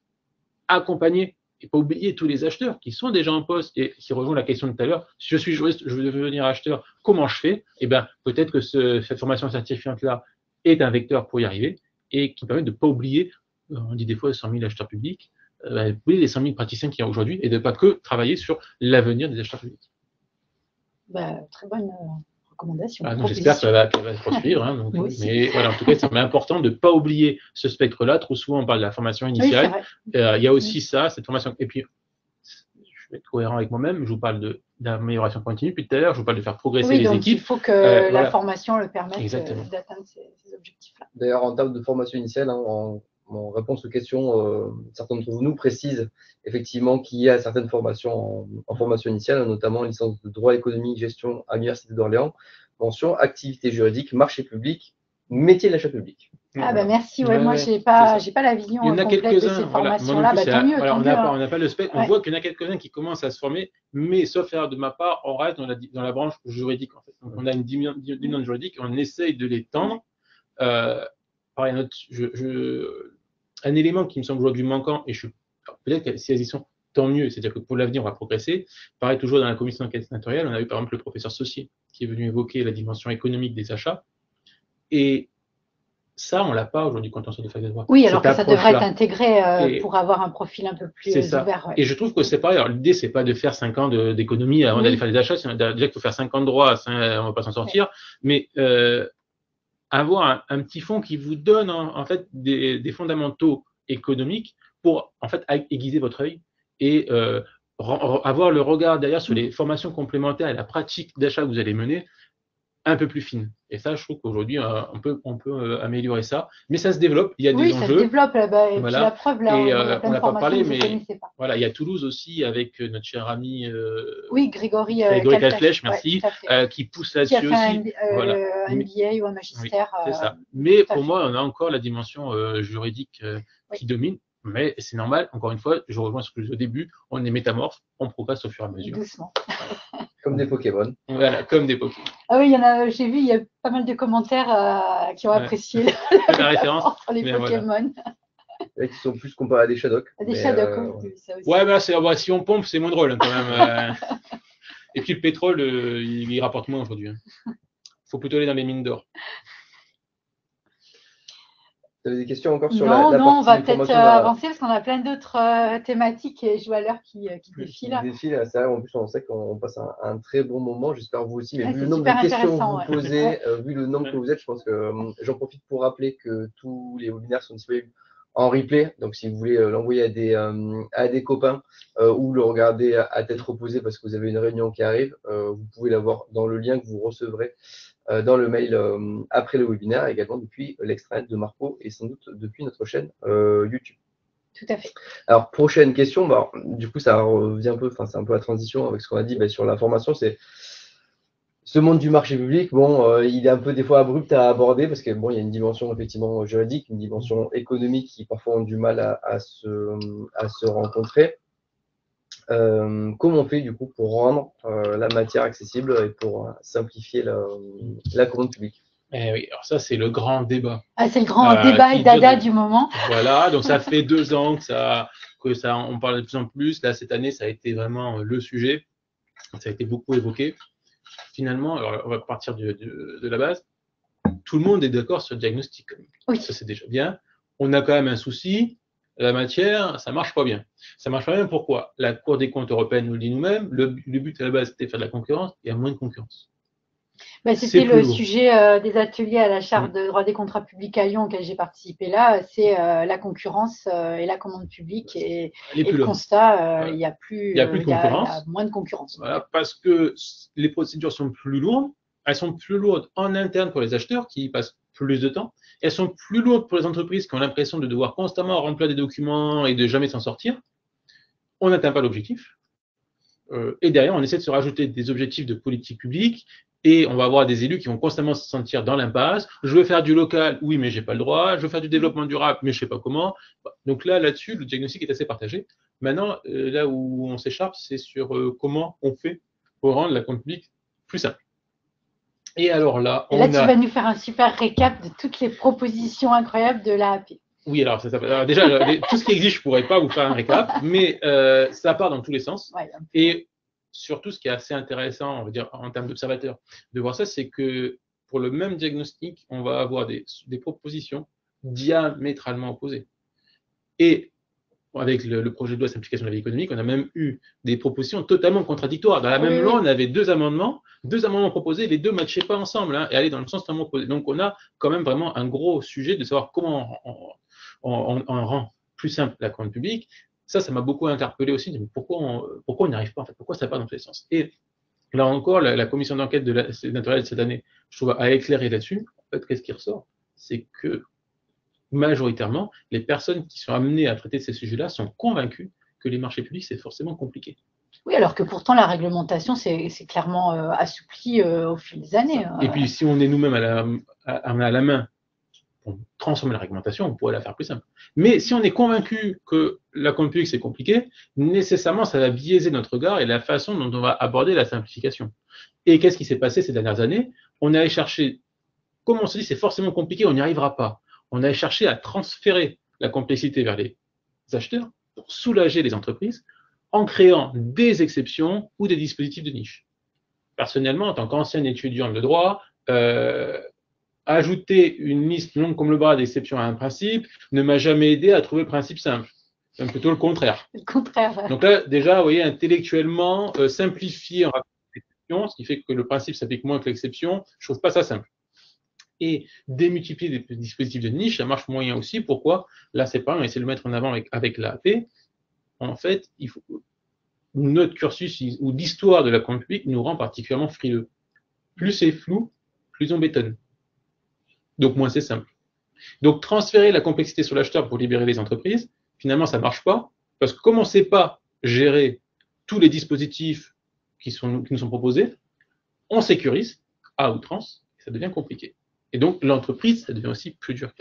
accompagner et pas oublier tous les acheteurs qui sont déjà en poste et qui rejoignent la question de tout à l'heure. Si je suis juriste, je veux devenir acheteur, comment je fais? Eh bien, peut-être que cette formation certifiante-là est un vecteur pour y arriver et qui permet de ne pas oublier, on dit des fois 100 000 acheteurs publics, oublier les 100 000 praticiens qu'il y a aujourd'hui et de ne pas que travailler sur l'avenir des acheteurs publics. Très bonne recommandation. J'espère qu'elle va se poursuivre. Hein, mais voilà, en tout cas, c'est important de ne pas oublier ce spectre-là. Trop souvent, on parle de la formation initiale. Il y a aussi cette formation. Et puis, je vais être cohérent avec moi-même. Je vous parle d'amélioration continue. Puis tout à l'heure, je vous parle de faire progresser les équipes. Il faut que la formation le permette d'atteindre ces objectifs-là. D'ailleurs, en termes de formation initiale, en réponse aux questions, certains d'entre nous précisent effectivement qu'il y a certaines formations en formation initiale, notamment licence de droit économique, gestion à l'Université d'Orléans, mention activité juridique, marché public, métier de l'achat public. Merci. Moi, j'ai pas la vision complète de ces formations-là. Tant mieux. On n'a pas le spectre. On voit qu'il y en a quelques-uns qui commencent à se former, mais sauf erreur de ma part, on reste dans la branche juridique. En fait. Donc, on a une dimension juridique, on essaye de l'étendre. Pareil, un élément qui me semble aujourd'hui manquant, et peut-être que si elles y sont, tant mieux, c'est-à-dire que pour l'avenir, on va progresser. Pareil, toujours dans la commission d'enquête sénatoriale, on a eu par exemple le professeur Saucier qui est venu évoquer la dimension économique des achats. Et ça, on ne l'a pas aujourd'hui quand on sort de fac de droit. Oui, alors que ça devrait être intégré pour avoir un profil un peu plus ouvert. Et je trouve que c'est pareil. Alors, l'idée, ce n'est pas de faire 5 ans d'économie avant d'aller faire des achats. Déjà qu'il faut faire 5 ans de droit, on ne va pas s'en sortir. Mais avoir un petit fonds qui vous donne en fait des fondamentaux économiques pour en fait aiguiser votre œil et avoir le regard derrière sur les formations complémentaires et la pratique d'achat que vous allez mener, un peu plus fine. Et ça, je trouve qu'aujourd'hui, on peut améliorer ça. Mais ça se développe, il y a des Oui, ça se enjeux. développe là-bas. Et puis Voilà. la preuve, là, Et il y a on plein de n'a pas formations parlé, que je ne mais connaissais pas. voilà, il y a Toulouse aussi avec notre cher ami Oui, Grégory Grégory Calflèche, Calflèche, ouais, merci, tout à fait. qui pousse Qui a là-dessus fait un, aussi. Voilà. un Mais- MBA ou un oui, magistère. c'est ça. Mais Tout à pour fait. moi, on a encore la dimension juridique Oui. qui domine. Mais c'est normal, encore une fois, je rejoins ce que je disais au début, on est métamorphe, on progresse au fur et à mesure. Doucement. Comme des Pokémon. Voilà, comme des Pokémon. Ah oui, il y en a, j'ai vu, il y a pas mal de commentaires qui ont Ouais. apprécié La référence. sur les Mais voilà. Pokémon. Là, qui sont plus comparés à des Shadok. Des mais, Shadok, oui, ça aussi. Ouais, bah, si on pompe, c'est moins drôle hein, quand même. Et puis le pétrole, il rapporte moins aujourd'hui. Faut plutôt aller dans les mines d'or. Vous avez des questions encore sur Non, la non, on partie va peut-être formation avancer parce qu'on a plein d'autres thématiques et je vois l'heure qui défile. défile, c'est vrai, en plus on sait qu'on passe un très bon moment, j'espère vous aussi, mais Ouais, vu c'est le nombre de super questions que intéressant, vous ouais. posez, Ouais. vu le nombre que vous êtes, je pense que j'en profite pour rappeler que tous les webinaires sont disponibles en replay, donc si vous voulez l'envoyer à des copains ou le regarder à tête reposée parce que vous avez une réunion qui arrive, vous pouvez l'avoir dans le lien que vous recevrez dans le mail après le webinaire, également depuis l'extranet de Marco et sans doute depuis notre chaîne YouTube. Tout à fait. Alors, prochaine question, bah, du coup, ça revient un peu, enfin, c'est un peu la transition avec ce qu'on a dit sur la formation, c'est ce monde du marché public, bon, il est un peu des fois abrupt à aborder parce que bon, il y a une dimension effectivement juridique, une dimension économique qui parfois ont du mal à se rencontrer. Comment on fait du coup pour rendre la matière accessible et pour simplifier la commande publique? Eh oui, alors ça, c'est le grand débat. Ah, c'est le grand débat et dada du moment. Voilà, donc ça fait 2 ans on parle de plus en plus. Là, cette année, ça a été vraiment le sujet. Ça a été beaucoup évoqué. Finalement, alors on va partir de la base. Tout le monde est d'accord sur le diagnostic. Oui. Ça, c'est déjà bien. On a quand même un souci. La matière, ça marche pas bien. Ça marche pas bien pourquoi? La Cour des comptes européenne nous le dit nous-mêmes. Le but à la base, c'était de faire de la concurrence. Il y a moins de concurrence. Bah, c'était le sujet des ateliers à la charte de droit des contrats publics à Lyon auquel j'ai participé là. C'est la concurrence et la commande publique. Et le constat, il y a plus de concurrence. Il y a moins de concurrence. Voilà, parce que les procédures sont plus lourdes. Elles sont plus lourdes en interne pour les acheteurs qui y passent plus de temps. Elles sont plus lourdes pour les entreprises qui ont l'impression de devoir constamment remplir des documents et de jamais s'en sortir. On n'atteint pas l'objectif. Et derrière, on essaie de se rajouter des objectifs de politique publique et on va avoir des élus qui vont constamment se sentir dans l'impasse. Je veux faire du local, oui, mais j'ai pas le droit. Je veux faire du développement durable, mais je sais pas comment. Donc là-dessus, le diagnostic est assez partagé. Maintenant, là où on s'écharpe, c'est sur comment on fait pour rendre la commande publique plus simple. Et alors là, tu vas nous faire un super récap de toutes les propositions incroyables de l'AAP. Oui, alors déjà, tout ce qui existe, je pourrais pas vous faire un récap, mais ça part dans tous les sens. Ouais, et surtout, ce qui est assez intéressant, on va dire, en termes d'observateurs, de voir ça, c'est que pour le même diagnostic, on va avoir des propositions diamétralement opposées. Et avec le projet de loi simplification de la vie économique, on a même eu des propositions totalement contradictoires. Dans la même loi, on avait deux amendements proposés, les deux ne matchaient pas ensemble et allaient dans le sens totalement opposé. Donc, on a quand même vraiment un gros sujet de savoir comment on rend plus simple la commande publique. Ça m'a beaucoup interpellé aussi. Pourquoi on n'y arrive pas en fait? Pourquoi ça part dans tous les sens? Et là encore, la commission d'enquête naturelle de cette année, je trouve, a éclairé là-dessus. En fait, qu'est-ce qui ressort? C'est que majoritairement, les personnes qui sont amenées à traiter ces sujets-là sont convaincues que les marchés publics, c'est forcément compliqué. Oui, alors que pourtant, la réglementation, c'est clairement assoupli au fil des années. Et puis, si on est nous-mêmes à la main pour transformer la réglementation, on pourrait la faire plus simple. Mais si on est convaincu que la commande publique, c'est compliqué, nécessairement, ça va biaiser notre regard et la façon dont on va aborder la simplification. Et qu'est-ce qui s'est passé ces dernières années? On allait chercher, comme on se dit, c'est forcément compliqué, on n'y arrivera pas. On a cherché à transférer la complexité vers les acheteurs pour soulager les entreprises en créant des exceptions ou des dispositifs de niche. Personnellement, en tant qu'ancien étudiant de droit, ajouter une liste longue comme le bras d'exceptions à un principe ne m'a jamais aidé à trouver le principe simple. Même plutôt le contraire. Le contraire. Donc là, déjà, vous voyez, intellectuellement, simplifier en l'exception, ce qui fait que le principe s'applique moins que l'exception, je trouve pas ça simple. Et démultiplier des dispositifs de niche, ça marche moyen aussi. Pourquoi? Là, c'est pas, on essaie de le mettre en avant avec l'AAP. En fait, notre cursus ou l'histoire de la commande publique nous rend particulièrement frileux. Plus c'est flou, plus on bétonne. Donc moins c'est simple. Donc transférer la complexité sur l'acheteur pour libérer les entreprises, finalement ça ne marche pas, parce que comme on ne sait pas gérer tous les dispositifs qui nous sont proposés, on sécurise à outrance, ça devient compliqué. Et donc l'entreprise, ça devient aussi plus dur.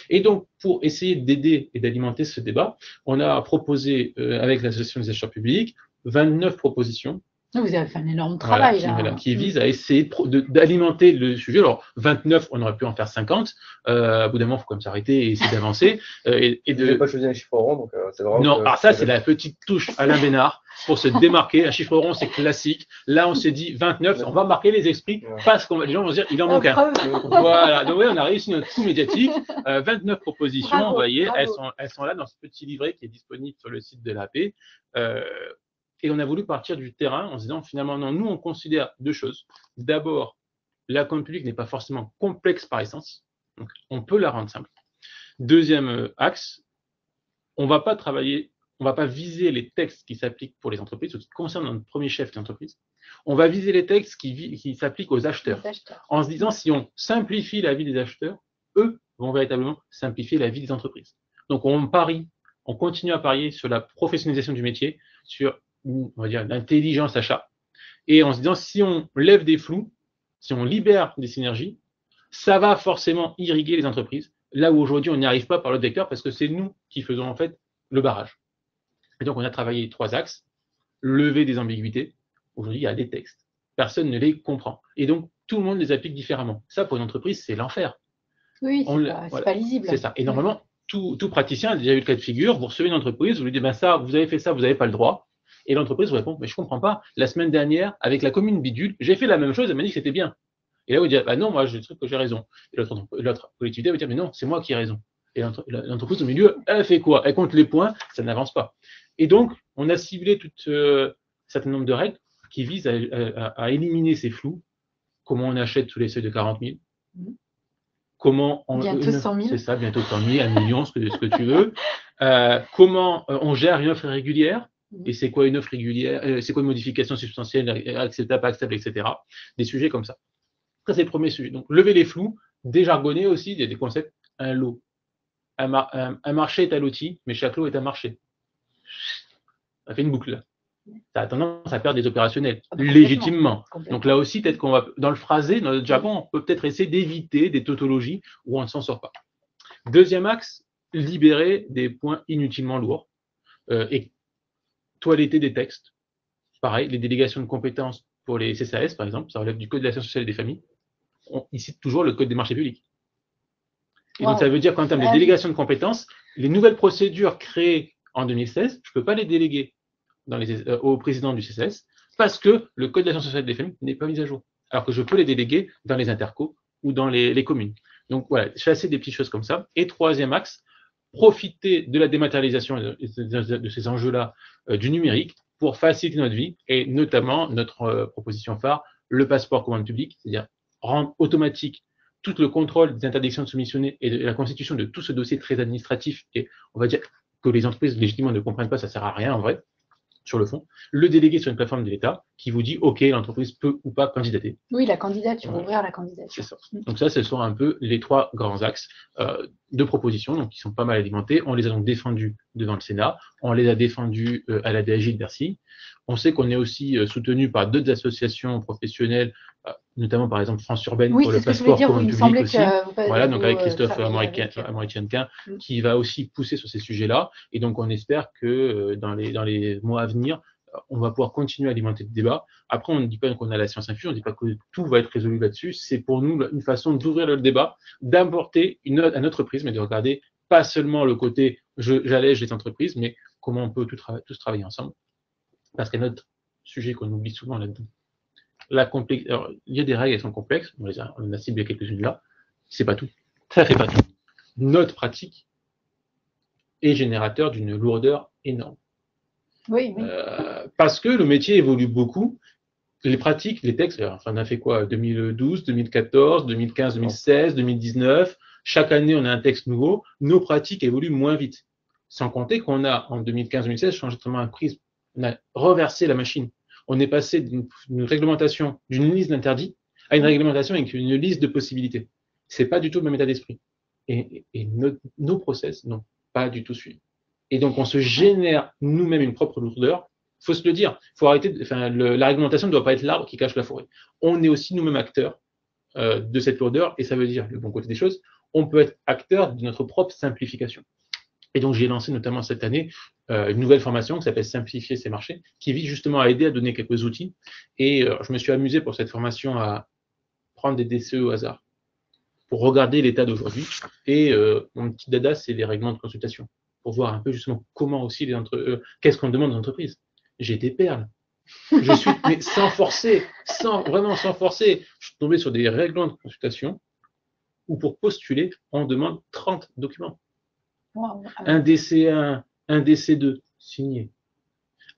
Et donc pour essayer d'aider et d'alimenter ce débat, on a proposé avec l'association des acheteurs publics 29 propositions. Vous avez fait un énorme travail qui vise à essayer d'alimenter le sujet. Alors 29, on aurait pu en faire 50. À bout d'un moment, il faut quand même s'arrêter et essayer d'avancer. Vous n'avez pas choisi un chiffre rond, donc c'est vraiment. Non, alors ça c'est la petite touche Alain Bénard pour se démarquer. Un chiffre rond, c'est classique. Là, on s'est dit 29, on va marquer les esprits parce que les gens vont se dire il en manque un. Voilà. Donc oui, on a réussi notre coup médiatique. 29 propositions, bravo, vous voyez, bravo. elles sont là dans ce petit livret qui est disponible sur le site de l'AP. Et on a voulu partir du terrain en se disant finalement non, nous on considère deux choses. D'abord, la commande publique n'est pas forcément complexe par essence, donc on peut la rendre simple. Deuxième axe, on va pas viser les textes qui s'appliquent pour les entreprises, ou qui concernent notre premier chef d'entreprise. On va viser les textes qui s'appliquent aux acheteurs, en se disant si on simplifie la vie des acheteurs, eux vont véritablement simplifier la vie des entreprises. Donc on continue à parier sur la professionnalisation du métier, sur on va dire l'intelligence achat, et en se disant si on lève des flous, si on libère des synergies, ça va forcément irriguer les entreprises, là où aujourd'hui on n'y arrive pas par l'autre vecteur parce que c'est nous qui faisons en fait le barrage. Et donc on a travaillé 3 axes, lever des ambiguïtés. Aujourd'hui il y a des textes, personne ne les comprend, et donc tout le monde les applique différemment. Ça pour une entreprise c'est l'enfer. Oui, c'est pas lisible. C'est ça. Et normalement tout praticien a déjà eu le cas de figure, vous recevez une entreprise, vous lui dites ben ça, vous avez fait ça, vous n'avez pas le droit. Et l'entreprise vous répond, mais je ne comprends pas. La semaine dernière, avec la commune bidule, j'ai fait la même chose, elle m'a dit que c'était bien. Et là, vous dites, bah non, moi, j'ai le truc que j'ai raison. Et l'autre collectivité va dire, mais non, c'est moi qui ai raison. Et l'entreprise au milieu, elle fait quoi? Elle compte les points, ça n'avance pas. Et donc, on a ciblé tout un certain nombre de règles qui visent à éliminer ces flous. Comment on achète sous les seuils de 40 000? Comment bientôt 100 000. C'est ça, bientôt 100 000, 1 million, ce que tu veux. Comment on gère une offre irrégulière? Et c'est quoi une offre régulière? C'est quoi une modification substantielle, acceptable, pas acceptable, etc. Des sujets comme ça. Ça, c'est le premier sujet. Donc, lever les flous, déjargonner aussi, il y a des concepts. Un lot. Un marché est un loti, mais chaque lot est un marché. Ça fait une boucle là. Ça a tendance à perdre des opérationnels, légitimement. Donc là aussi, peut-être qu'on va, dans le phrasé, dans le jargon, on peut peut-être essayer d'éviter des tautologies où on ne s'en sort pas. Deuxième axe, libérer des points inutilement lourds et toiletter des textes. Pareil, les délégations de compétences pour les CCAS, par exemple, ça relève du Code de l'action sociale et des familles. On cite toujours le Code des marchés publics. Et donc, ça veut dire qu'en termes de délégation de compétences, les nouvelles procédures créées en 2016, je ne peux pas les déléguer au président du CCAS parce que le Code de l'action sociale et des familles n'est pas mis à jour. Alors que je peux les déléguer dans les intercos ou dans les communes. Donc, voilà, chasser des petites choses comme ça. Et troisième axe, profiter de la dématérialisation de ces enjeux-là du numérique pour faciliter notre vie et notamment notre proposition phare, le passeport commande publique, c'est-à-dire rendre automatique tout le contrôle des interdictions de soumissionner et de la constitution de tout ce dossier très administratif et on va dire que les entreprises légitimement ne comprennent pas, ça sert à rien en vrai, sur le fond, le déléguer sur une plateforme de l'État qui vous dit OK, l'entreprise peut ou pas candidater. Oui, la candidature, ouvrir la candidature. C'est ça. Donc ça, ce sont un peu les 3 grands axes de propositions, donc qui sont pas mal alimentés. On les a donc défendus devant le Sénat, on les a défendus à la DAJ de Bercy. On sait qu'on est aussi soutenu par d'autres associations professionnelles, notamment par exemple France Urbaine pour le passeport commande public aussi. Voilà, donc avec Christophe Amoritianquin qui va aussi pousser sur ces sujets-là. Et donc on espère que dans les mois à venir, on va pouvoir continuer à alimenter le débat. Après, on ne dit pas qu'on a la science infuse, on ne dit pas que tout va être résolu là-dessus. C'est pour nous une façon d'ouvrir le débat, d'apporter un autre prisme et de regarder pas seulement le côté j'allège les entreprises, mais comment on peut tous travailler ensemble. Parce qu'il y a un autre sujet qu'on oublie souvent là-dedans. Alors, il y a des règles, elles sont complexes, on en a ciblé quelques-unes là. C'est pas tout. Ça fait pas tout. Notre pratique est générateur d'une lourdeur énorme. Oui. Parce que le métier évolue beaucoup. Les pratiques, les textes, on a fait quoi? 2012, 2014, 2015, 2016, 2019. Chaque année, on a un texte nouveau. Nos pratiques évoluent moins vite. Sans compter qu'on a, en 2015-2016, changé totalement un prisme. On a reversé la machine. On est passé d'une réglementation, d'une liste d'interdits, à une réglementation avec une liste de possibilités. C'est pas du tout le même état d'esprit. Et nos process n'ont pas du tout suivi. Et donc, on se génère nous-mêmes une propre lourdeur. Il faut se le dire. Faut arrêter. La réglementation ne doit pas être l'arbre qui cache la forêt. On est aussi nous-mêmes acteurs de cette lourdeur, et ça veut dire, le bon côté des choses, on peut être acteur de notre propre simplification. Et donc, j'ai lancé notamment cette année une nouvelle formation qui s'appelle Simplifier ses marchés, qui vise justement à aider à donner quelques outils. Et je me suis amusé pour cette formation à prendre des DCE au hasard pour regarder l'état d'aujourd'hui. Et mon petit dada, c'est les règlements de consultation, pour voir un peu justement comment aussi qu'est-ce qu'on demande aux entreprises. J'ai des perles. Je suis, mais sans forcer, vraiment sans forcer, je suis tombé sur des règlements de consultation où pour postuler, on demande 30 documents. Wow. Un DC1, un DC2, signé.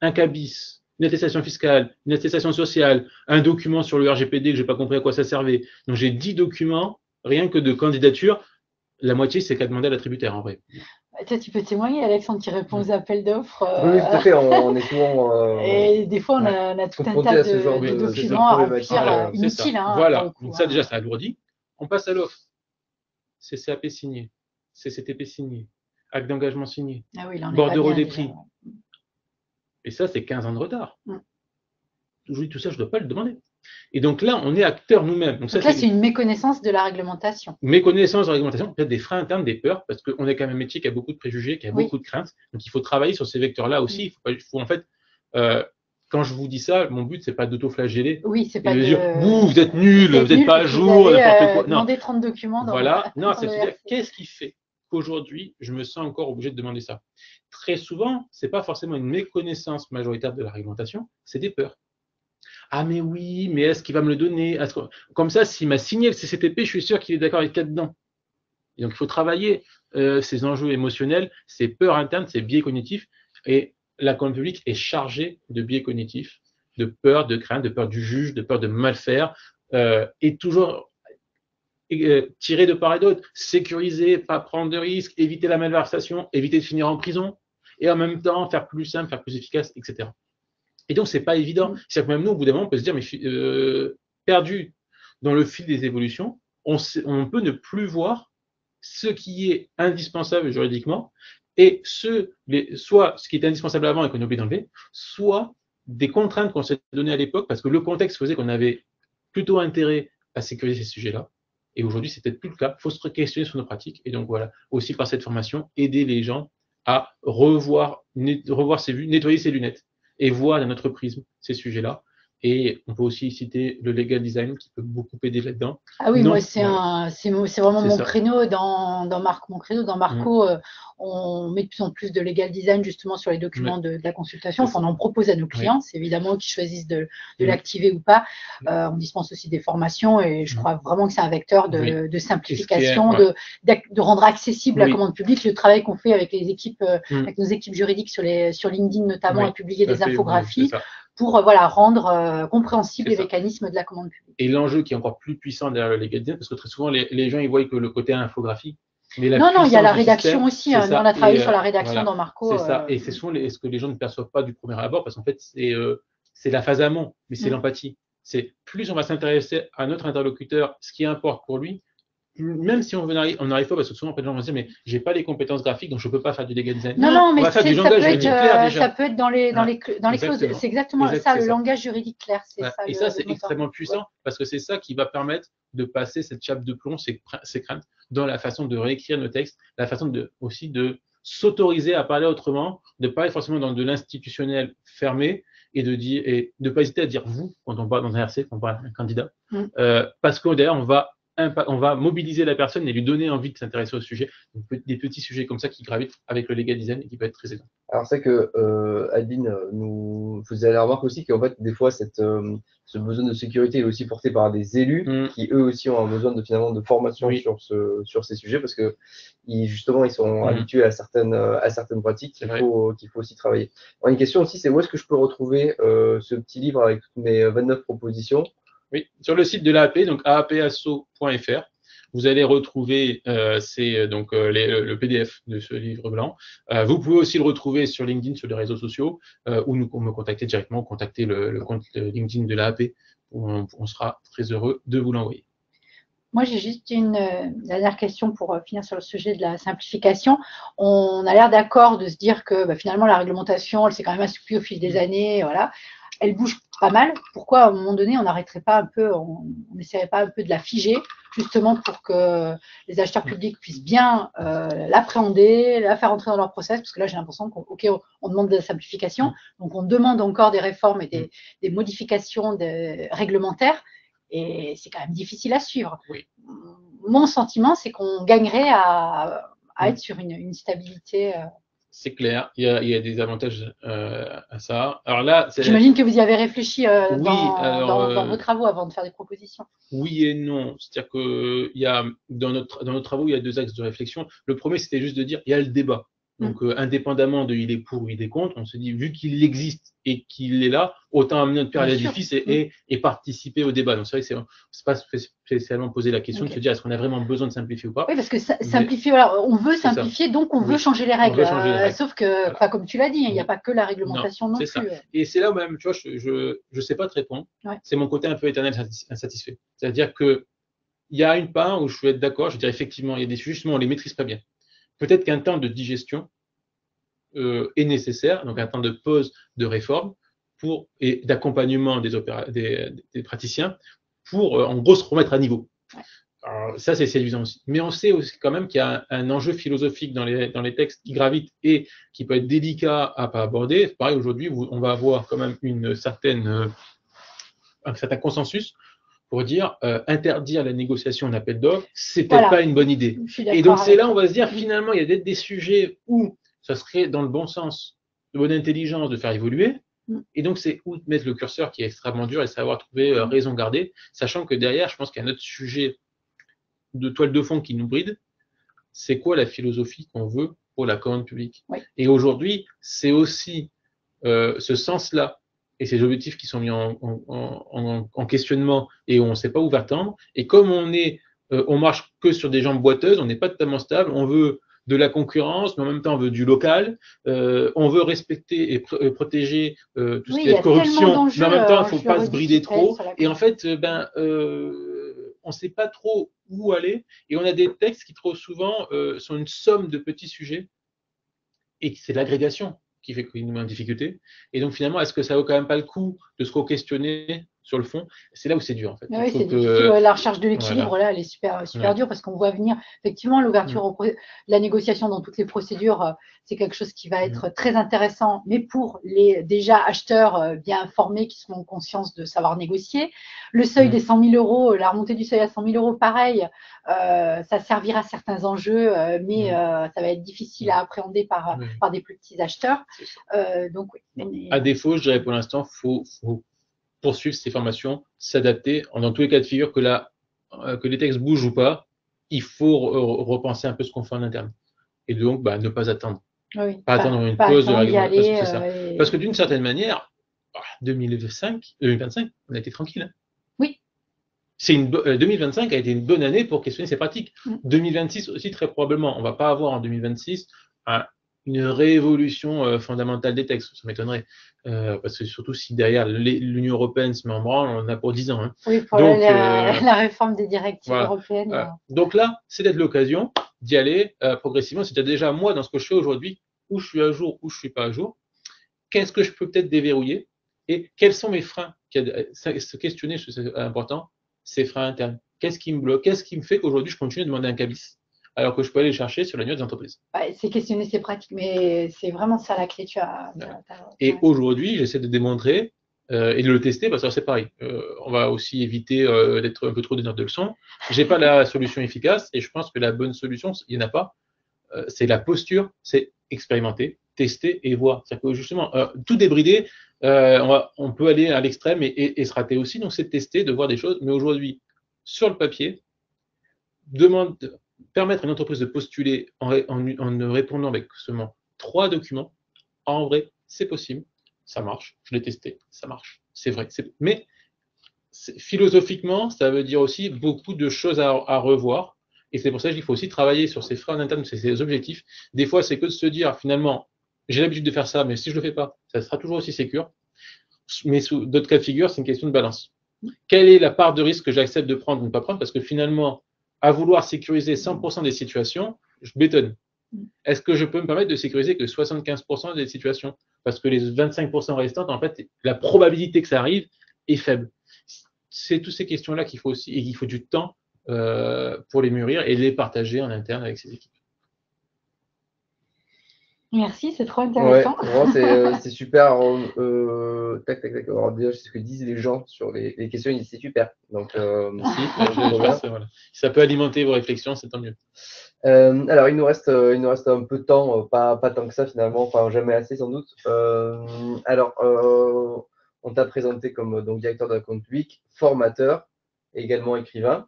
Un CABIS, une attestation fiscale, une attestation sociale, un document sur le RGPD que je n'ai pas compris à quoi ça servait. Donc j'ai 10 documents, rien que de candidature. La moitié, c'est qu'à demander à l'attributaire en vrai. Toi, tu peux témoigner, Alexandre, qui répond aux appels d'offres. Oui, tout à fait, on est souvent. Et des fois, on a tout un confronté tas à ce genre de de documents à remplir problématiques, inutiles. Hein, voilà, coup, donc ça déjà, ça alourdit. On passe à l'offre. CCAP signé, CCTP signé, acte d'engagement signé, Ah oui, là, on est bordereau pas bien, des déjà. prix. Et ça, c'est 15 ans de retard. Aujourd'hui, tout ça, je ne dois pas le demander. Et donc là, on est acteurs nous-mêmes. Donc là, c'est une méconnaissance de la réglementation. Méconnaissance de la réglementation, peut-être des freins internes, des peurs, parce qu'on est quand même un métier qui a beaucoup de préjugés, qui a beaucoup de craintes. Donc il faut travailler sur ces vecteurs-là aussi. Il faut en fait, quand je vous dis ça, mon but, c'est pas d'auto-flageller. Oui, c'est pas de dire, vous êtes nuls, vous n'êtes pas à jour, n'importe quoi. Non. Demander 30 documents dans voilà. le, Non, c'est de dire, qu'est-ce qui fait qu'aujourd'hui, je me sens encore obligé de demander ça? Très souvent, c'est pas forcément une méconnaissance majoritaire de la réglementation, c'est des peurs. Ah mais oui, mais est-ce qu'il va me le donner? Comme ça, s'il m'a signé le CCTP, je suis sûr qu'il est d'accord avec là-dedans. Et donc, il faut travailler ces enjeux émotionnels, ces peurs internes, ces biais cognitifs. Et la commande publique est chargée de biais cognitifs, de peur, de crainte, de peur du juge, de peur de mal faire, et toujours tirer de part et d'autre, sécuriser, pas prendre de risques, éviter la malversation, éviter de finir en prison, et en même temps faire plus simple, faire plus efficace, etc. Et donc, c'est pas évident. C'est-à-dire que même nous, au bout d'un moment, on peut se dire, mais perdu dans le fil des évolutions, on peut ne plus voir ce qui est indispensable juridiquement et soit ce qui est indispensable avant et qu'on a oublié d'enlever, soit des contraintes qu'on s'est données à l'époque parce que le contexte faisait qu'on avait plutôt intérêt à sécuriser ces sujets-là. Et aujourd'hui, c'est peut-être plus le cas. Il faut se questionner sur nos pratiques. Et donc, voilà, aussi par cette formation, aider les gens à revoir ses vues, nettoyer ses lunettes et voir dans notre prisme ces sujets-là. Et on peut aussi citer le legal design qui peut beaucoup aider là-dedans. Ah oui, moi, c'est vraiment mon créneau dans Marco. Mon créneau dans Marco, on met de plus en plus de legal design justement sur les documents de la consultation. Enfin, on en propose à nos clients. C'est évidemment qu'ils choisissent de l'activer ou pas. On dispense aussi des formations et je crois vraiment que c'est un vecteur de simplification, de rendre accessible la commande publique. Le travail qu'on fait avec les équipes, avec nos équipes juridiques sur LinkedIn notamment, et publier des infographies. Pour rendre compréhensible les mécanismes de la commande publique. Et l'enjeu qui est encore plus puissant derrière le legal design, parce que très souvent, les gens ils voient que le côté infographie. Mais non, il y a la rédaction aussi. Nous, on a travaillé sur la rédaction dans Marco. C'est ça. Et c'est souvent ce que les gens ne perçoivent pas du premier abord, parce qu'en fait, c'est la phase amont, mais c'est l'empathie. C'est plus on va s'intéresser à notre interlocuteur, ce qui importe pour lui, même si on n'arrive pas, parce que souvent après les gens vont se dire mais j'ai pas les compétences graphiques donc je peux pas faire du legal design. Non, mais ça peut être dans les clauses. C'est exactement ça, le langage juridique clair. Et ça, c'est extrêmement puissant parce que c'est ça qui va permettre de passer cette chape de plomb, ces craintes, dans la façon de réécrire nos textes, la façon aussi de s'autoriser à parler autrement, de pas être forcément dans de l'institutionnel fermé et de pas hésiter à dire vous quand on parle dans un RC, quand on parle à un candidat, parce que d'ailleurs on va mobiliser la personne et lui donner envie de s'intéresser au sujet. Donc, des petits sujets comme ça qui gravitent avec le legal design et qui peuvent être très aidants. Alors, c'est que Adeline nous faisait la remarque aussi qu'en fait, des fois, ce besoin de sécurité est aussi porté par des élus qui, eux aussi, ont un besoin finalement de formation sur ces sujets parce que justement, ils sont habitués à certaines pratiques qu'il faut aussi travailler. Alors, une question aussi, c'est où est-ce que je peux retrouver ce petit livre avec toutes mes 29 propositions? Oui, sur le site de l'AAP, donc aapasso.fr, vous allez retrouver le PDF de ce livre blanc. Vous pouvez aussi le retrouver sur LinkedIn, sur les réseaux sociaux, ou me contacter directement, contacter le compte LinkedIn de l'AAP on sera très heureux de vous l'envoyer. Moi, j'ai juste une dernière question pour finir sur le sujet de la simplification. On a l'air d'accord de se dire que finalement, la réglementation, elle s'est quand même assouplie au fil des années. Voilà. Elle bouge pas mal. Pourquoi, à un moment donné, on n'arrêterait pas un peu, on n'essaierait pas un peu de la figer, justement pour que les acheteurs publics puissent bien l'appréhender, la faire entrer dans leur process, parce que là, j'ai l'impression qu'on demande de la simplification, donc on demande encore des réformes et des modifications réglementaires, et c'est quand même difficile à suivre. Oui. Mon sentiment, c'est qu'on gagnerait à être sur une stabilité. C'est clair, il y a des avantages à ça. Alors là, j'imagine que vous y avez réfléchi oui, dans vos travaux avant de faire des propositions. Oui et non. C'est-à-dire que dans nos travaux, il y a 2 axes de réflexion. Le premier, c'était juste de dire il y a le débat. Donc, indépendamment de il est pour ou il est contre, on se dit, vu qu'il existe et qu'il est là, autant amener notre pierre à l'édifice et participer au débat. Donc, c'est vrai que c'est pas spécialement poser la question de se dire est-ce qu'on a vraiment besoin de simplifier ou pas. Oui, parce que simplifier, voilà, on veut simplifier, donc on veut changer les règles. Sauf que, voilà. Comme tu l'as dit, il n'y a pas que la réglementation non plus. Ça. Et c'est là où même, tu vois, je sais pas te répondre. Ouais. C'est mon côté un peu éternel insatisfait. C'est-à-dire que il y a une part où je vais être d'accord, je veux dire effectivement, il y a des sujets, justement, on les maîtrise pas bien. Peut-être qu'un temps de digestion est nécessaire, donc un temps de pause, de réforme et d'accompagnement des praticiens pour, en gros, se remettre à niveau. Ouais. Alors, ça, c'est séduisant aussi. Mais on sait aussi quand même qu'il y a un enjeu philosophique dans les textes qui gravitent et qui peut être délicat à pas aborder. Pareil, aujourd'hui, on va avoir quand même un certain consensus pour dire interdire la négociation en appel d'offres, c'est peut-être pas une bonne idée. Et donc c'est là on va se dire finalement il y a des sujets où ça serait dans le bon sens, de bonne intelligence de faire évoluer. Et donc c'est où mettre le curseur qui est extrêmement dur et savoir trouver raison garder, sachant que derrière je pense qu'il y a un autre sujet de toile de fond qui nous bride, c'est quoi la philosophie qu'on veut pour la commande publique. Oui. Et aujourd'hui c'est aussi ce sens-là et ces objectifs qui sont mis en questionnement et on ne sait pas où va tendre. Et comme on marche que sur des jambes boiteuses, on n'est pas totalement stable, on veut de la concurrence, mais en même temps on veut du local, on veut respecter et protéger tout ce qui est corruption, mais en même temps il ne faut pas se brider trop. Et en fait, on ne sait pas trop où aller et on a des textes qui trop souvent sont une somme de petits sujets et c'est l'agrégation qui fait qu'il nous met en difficulté. Et donc, finalement, est-ce que ça vaut quand même pas le coup de se re-questionner sur le fond? C'est là où c'est dur, en fait. Oui, c'est difficile. La recherche de l'équilibre, voilà. Là, elle est super dure parce qu'on voit venir, effectivement, l'ouverture, la négociation dans toutes les procédures, c'est quelque chose qui va être très intéressant, mais pour les déjà acheteurs bien informés qui seront en conscience de savoir négocier. Le seuil des 100 000 euros, la remontée du seuil à 100 000 euros, pareil, ça servira à certains enjeux, mais ça va être difficile à appréhender par des plus petits acheteurs. Donc, oui. À défaut, je dirais pour l'instant, faut poursuivre ces formations, s'adapter. Dans tous les cas de figure, que les textes bougent ou pas, il faut repenser un peu ce qu'on fait en interne. Et donc, ne pas attendre. Oui, pas attendre une pause de réglementation. Parce que d'une certaine manière, 2025, on a été tranquille. Oui. 2025 a été une bonne année pour questionner ces pratiques. 2026 aussi, très probablement. On ne va pas avoir en 2026 une révolution fondamentale des textes, ça m'étonnerait. Parce que surtout si derrière l'Union européenne se met en branle, on en a pour 10 ans. Hein. Oui, pour donc, la réforme des directives européennes. Donc là, c'est d'être l'occasion d'y aller progressivement. C'est déjà moi, dans ce que je fais aujourd'hui, où je suis à jour, où je ne suis pas à jour. Qu'est-ce que je peux peut-être déverrouiller et quels sont mes freins? Se questionner, c'est important, ces freins internes. Qu'est-ce qui me bloque? Qu'est-ce qui me fait qu'aujourd'hui, je continue à demander un cabis alors que je peux aller chercher sur la nuit des entreprises? C'est questionner ces pratiques, mais c'est vraiment ça la clé. Et aujourd'hui, j'essaie de démontrer et de le tester, parce que c'est pareil. On va aussi éviter d'être un peu trop donneur de leçons. Je n'ai pas la solution efficace et je pense que la bonne solution, il n'y en a pas. C'est la posture, c'est expérimenter, tester et voir. C'est-à-dire que justement, tout débrider, on peut aller à l'extrême et se rater aussi. Donc, c'est de tester, de voir des choses. Mais aujourd'hui, sur le papier, permettre à une entreprise de postuler en répondant avec seulement 3 documents, en vrai, c'est possible, ça marche, je l'ai testé, ça marche, c'est vrai. Mais philosophiquement, ça veut dire aussi beaucoup de choses à revoir, et c'est pour ça qu'il faut aussi travailler sur ces freins internes, ces objectifs. Des fois, c'est que de se dire, finalement, j'ai l'habitude de faire ça, mais si je ne le fais pas, ça sera toujours aussi sécure. Mais sous d'autres cas de figure, c'est une question de balance. Quelle est la part de risque que j'accepte de prendre ou ne pas prendre? Parce que finalement, à vouloir sécuriser 100% des situations, je bétonne. Est-ce que je peux me permettre de sécuriser que 75% des situations? Parce que les 25% restantes, en fait, la probabilité que ça arrive est faible. C'est toutes ces questions-là qu'il faut aussi, et il faut du temps pour les mûrir et les partager en interne avec ses équipes. Merci, c'est trop Ouais, intéressant. vraiment, c'est super. Alors, tac, tac, tac. Alors, déjà, c'est ce que disent les gens sur les questions, ils disent c'est super. Donc, Merci. trop bien. Voilà. Si ça peut alimenter vos réflexions, c'est tant mieux. Alors, il nous reste un peu de temps, pas tant que ça finalement, enfin jamais assez sans doute. Alors, on t'a présenté comme donc directeur de la compte public, formateur, également écrivain.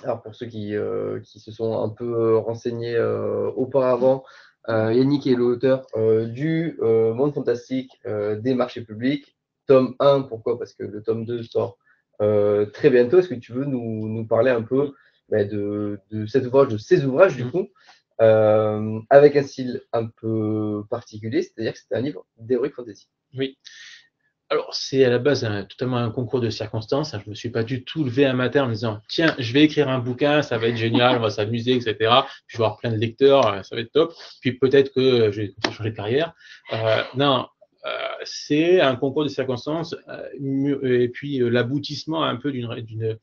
Alors, pour ceux qui se sont un peu renseignés auparavant, Yannick est l'auteur du Monde fantastique des marchés publics, tome 1. Pourquoi? Parce que le tome 2 sort très bientôt. Est-ce que tu veux nous parler un peu de cet ouvrage, de ces ouvrages du coup, avec un style un peu particulier, c'est-à-dire que c'est un livre d'heroic fantasy. Oui. Alors, c'est à la base totalement un concours de circonstances. Je ne me suis pas du tout levé un matin en me disant tiens, je vais écrire un bouquin, ça va être génial, on va s'amuser, etc. Puis je vais avoir plein de lecteurs, ça va être top. Puis peut-être que je vais changer de carrière. Non, c'est un concours de circonstances et puis l'aboutissement un peu d'une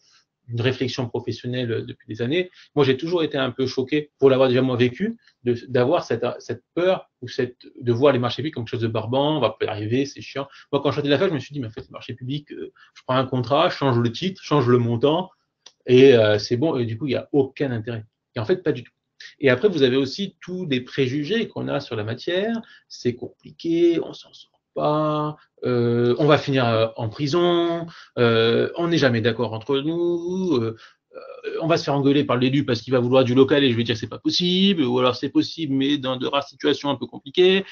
réflexion professionnelle depuis des années. Moi, j'ai toujours été un peu choqué, pour l'avoir déjà moi vécu, d'avoir cette peur ou de voir les marchés publics comme quelque chose de barbant, on va pas y arriver, c'est chiant. Moi, quand je sortais de la fac, je me suis dit, mais en fait, les marchés publics, je prends un contrat, je change le titre, je change le montant, et c'est bon, et du coup, il n'y a aucun intérêt. Et en fait, pas du tout. Et après, vous avez aussi tous les préjugés qu'on a sur la matière, c'est compliqué, on s'en sort pas, on va finir en prison, on n'est jamais d'accord entre nous, on va se faire engueuler par l'élu parce qu'il va vouloir du local et je vais dire que c'est pas possible, ou alors c'est possible mais dans de rares situations un peu compliquées,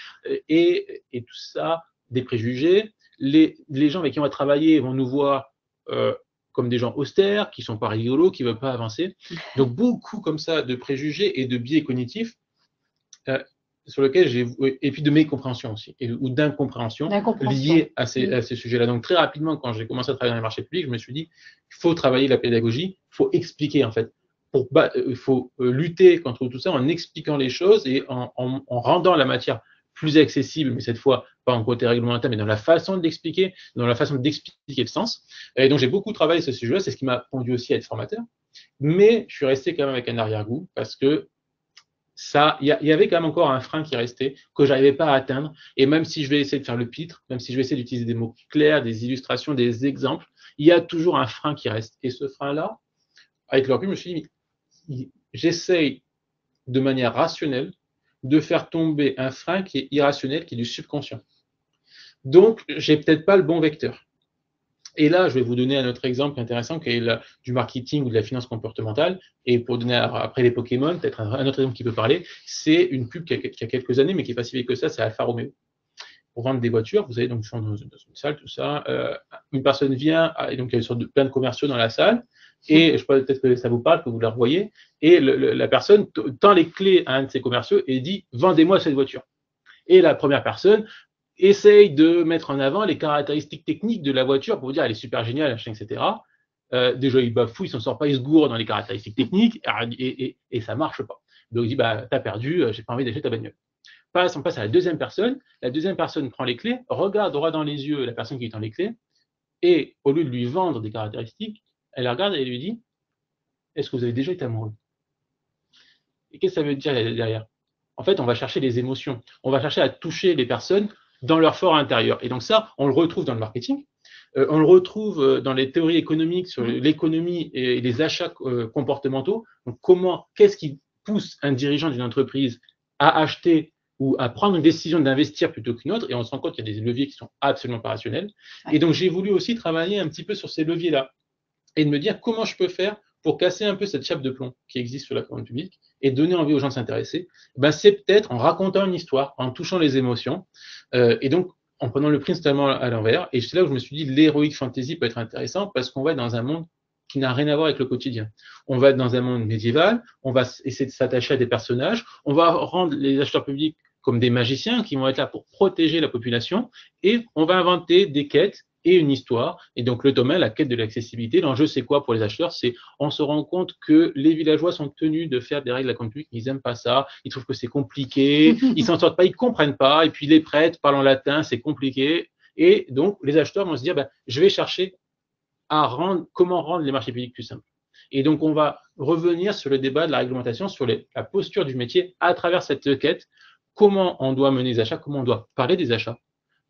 et tout ça, des préjugés. Les gens avec qui on va travailler vont nous voir comme des gens austères, qui sont pas rigolos, qui veulent pas avancer. Donc beaucoup comme ça de préjugés et de biais cognitifs sur lequel et puis de mécompréhension aussi, ou d'incompréhension liées à ces sujets-là. Donc très rapidement, quand j'ai commencé à travailler dans les marchés publics, je me suis dit, il faut travailler la pédagogie, il faut expliquer en fait. Il faut lutter contre tout ça en expliquant les choses et en rendant la matière plus accessible, mais cette fois pas en côté réglementaire, mais dans la façon d'expliquer, dans la façon d'expliquer le sens. Et donc j'ai beaucoup travaillé sur ce sujet-là, c'est ce qui m'a conduit aussi à être formateur. Mais je suis resté quand même avec un arrière-goût parce que il y avait quand même encore un frein qui restait, que je n'arrivais pas à atteindre. Et même si je vais essayer de faire le pitre, même si je vais essayer d'utiliser des mots clairs, des illustrations, des exemples, il y a toujours un frein qui reste. Et ce frein-là, avec le recul, je me suis dit, j'essaye de manière rationnelle de faire tomber un frein qui est irrationnel, qui est du subconscient. Donc, j'ai peut-être pas le bon vecteur. Et là, je vais vous donner un autre exemple intéressant qui est du marketing ou de la finance comportementale. Et pour donner après les Pokémon, peut-être un autre exemple qui peut parler, c'est une pub qui a quelques années, mais qui n'est pas si vieille que ça, c'est Alfa Romeo. Pour vendre des voitures, vous savez, donc je suis dans une salle, tout ça. Une personne vient, et donc il y a une sorte de plein de commerciaux dans la salle, et je pense peut-être que ça vous parle, que vous la revoyez, et la personne tend les clés à un de ces commerciaux et dit « Vendez-moi cette voiture ». Et la première personne essaye de mettre en avant les caractéristiques techniques de la voiture pour vous dire elle est super géniale, etc. Déjà, il bafoue, il s'en sort pas, il se gourre dans les caractéristiques techniques et ça marche pas. Donc il dit bah t'as perdu, j'ai pas envie d'acheter ta bagnole. On passe à la deuxième personne. La deuxième personne prend les clés, regarde droit dans les yeux la personne qui tend les clés et au lieu de lui vendre des caractéristiques, elle la regarde et elle lui dit est-ce que vous avez déjà été amoureux? Et qu'est-ce que ça veut dire derrière? En fait, on va chercher les émotions. On va chercher à toucher les personnes dans leur fort intérieur. Et donc ça, on le retrouve dans le marketing. On le retrouve dans les théories économiques sur l'économie et les achats comportementaux. Donc qu'est-ce qui pousse un dirigeant d'une entreprise à acheter ou à prendre une décision d'investir plutôt qu'une autre? Et on se rend compte qu'il y a des leviers qui sont absolument pas rationnels. Et donc j'ai voulu aussi travailler un petit peu sur ces leviers-là et de me dire comment je peux faire pour casser un peu cette chape de plomb qui existe sur la commande publique et donner envie aux gens de s'intéresser. C'est peut-être en racontant une histoire, en touchant les émotions, et donc en prenant le prix totalement à l'envers. Et c'est là où je me suis dit l'heroic fantasy peut être intéressant parce qu'on va être dans un monde qui n'a rien à voir avec le quotidien. On va être dans un monde médiéval, on va essayer de s'attacher à des personnages, on va rendre les acheteurs publics comme des magiciens qui vont être là pour protéger la population, et on va inventer des quêtes et une histoire. Et donc, le tome 1, la quête de l'accessibilité, l'enjeu, c'est quoi pour les acheteurs? C'est, on se rend compte que les villageois sont tenus de faire des règles de la commande publique, ils n'aiment pas ça, ils trouvent que c'est compliqué, ils s'en sortent pas, ils comprennent pas, et puis les prêtres parlent en latin, c'est compliqué. Et donc, les acheteurs vont se dire, je vais chercher comment rendre les marchés publics plus simples. Et donc, on va revenir sur le débat de la réglementation, sur la posture du métier à travers cette quête, comment on doit mener les achats, comment on doit parler des achats.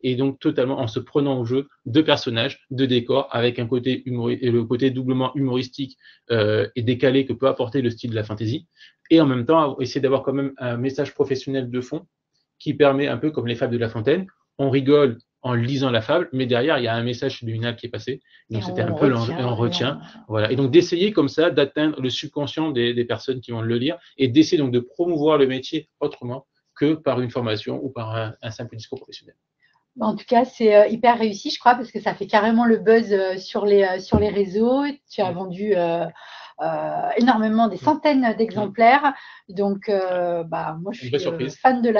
Et donc, totalement en se prenant au jeu de personnages, de décors, avec un côté et le côté doublement humoristique et décalé que peut apporter le style de la fantasy. Et en même temps, essayer d'avoir quand même un message professionnel de fond qui permet un peu comme les fables de La Fontaine. On rigole en lisant la fable, mais derrière, il y a un message subliminal qui est passé. Donc, c'était un peu l'enjeu, et on retient. Voilà. Et donc, d'essayer comme ça d'atteindre le subconscient des personnes qui vont le lire et d'essayer donc de promouvoir le métier autrement que par une formation ou par un simple discours professionnel. En tout cas, c'est hyper réussi, je crois, parce que ça fait carrément le buzz sur les réseaux. Tu as vendu énormément, des centaines d'exemplaires. Donc, moi, je suis fan de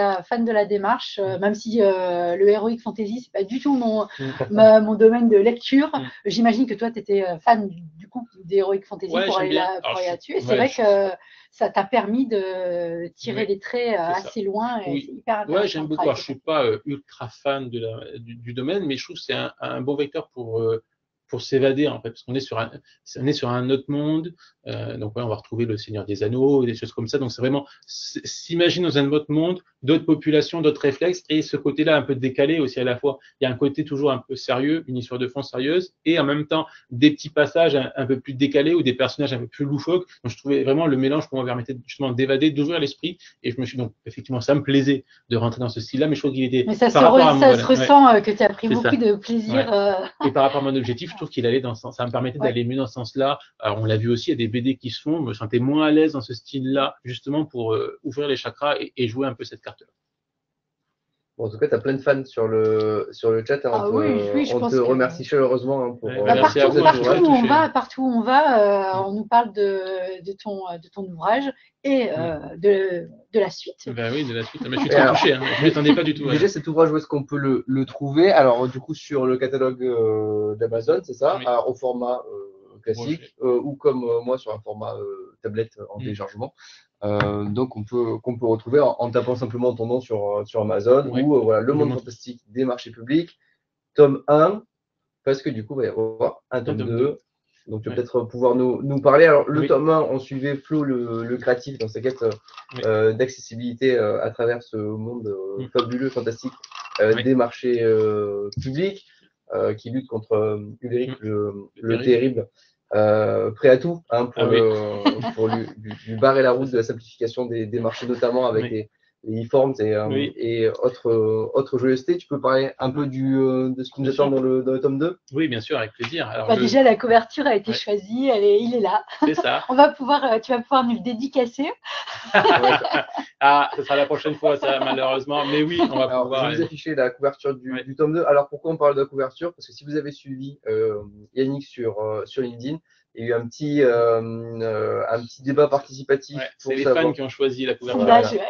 la démarche, même si le Heroic Fantasy, c'est pas du tout mon domaine de lecture. J'imagine que toi, tu étais fan du coup des Heroic Fantasy pour aller là-dessus. Et c'est vrai que ça t'a permis de tirer les traits assez loin. Et c'est hyper intéressant. Ouais, j'aime beaucoup. Alors, je suis pas ultra fan du domaine, mais je trouve que c'est un bon vecteur pour s'évader, en fait, parce qu'on est sur un autre monde. Donc, on va retrouver le Seigneur des Anneaux, des choses comme ça. Donc, c'est vraiment s'imaginer dans un autre monde, d'autres populations, d'autres réflexes, et ce côté-là un peu décalé aussi à la fois. Il y a un côté toujours un peu sérieux, une histoire de fond sérieuse, et en même temps des petits passages un peu plus décalés ou des personnages un peu plus loufoques. Donc, je trouvais vraiment le mélange pour me permettre justement d'évader, d'ouvrir l'esprit, et je me suis donc effectivement, ça me plaisait de rentrer dans ce style-là, mais je trouve qu'il était. Mais ça se ressent que tu as pris beaucoup de plaisir. Et par rapport à mon objectif, je trouve qu'il allait dans ce sens. Ça me permettait d'aller mieux dans ce sens-là. Alors, on l'a vu aussi, il y a des BD qui se font. Je me sentais moins à l'aise dans ce style-là, justement pour ouvrir les chakras et jouer un peu cette carte-là. Bon, en tout cas, tu as plein de fans sur le chat. On te remercie chaleureusement pour partout où on va, on nous parle de ton ouvrage et de la suite. Ben oui, de la suite. Mais je suis très touché, je ne m'attendais pas du tout. Déjà, cet ouvrage, où est-ce qu'on peut le trouver? Alors, du coup, sur le catalogue d'Amazon, c'est ça? Oui. Au format classique, ou comme moi, sur un format tablette en téléchargement. Donc, qu'on peut retrouver en tapant simplement ton nom sur Amazon, ou voilà, Le Monde Fantastique des Marchés Publics, tome 1, parce que du coup, il va y avoir un tome 2. Donc, tu vas peut-être pouvoir nous parler. Alors, le tome 1, on suivait Flo, le créatif, dans sa quête d'accessibilité à travers ce monde fabuleux, fantastique, des marchés publics, qui lutte contre Ulrich le Terrible. Prêt à tout pour lui barrer la route de la simplification des marchés, notamment avec les e-forms et autres joyeusetés. Tu peux parler un peu de ce qui nous attend dans le tome 2? Oui, bien sûr, avec plaisir. Alors, déjà, la couverture a été choisie, il est là. C'est ça. Tu vas pouvoir nous le dédicacer. Ce sera la prochaine fois, ça, malheureusement. Mais oui, on va pouvoir. Je vais vous afficher la couverture du tome 2. Alors, pourquoi on parle de la couverture? Parce que si vous avez suivi Yannick sur LinkedIn, il y a eu un petit débat participatif. C'est les fans qui ont choisi la couverture.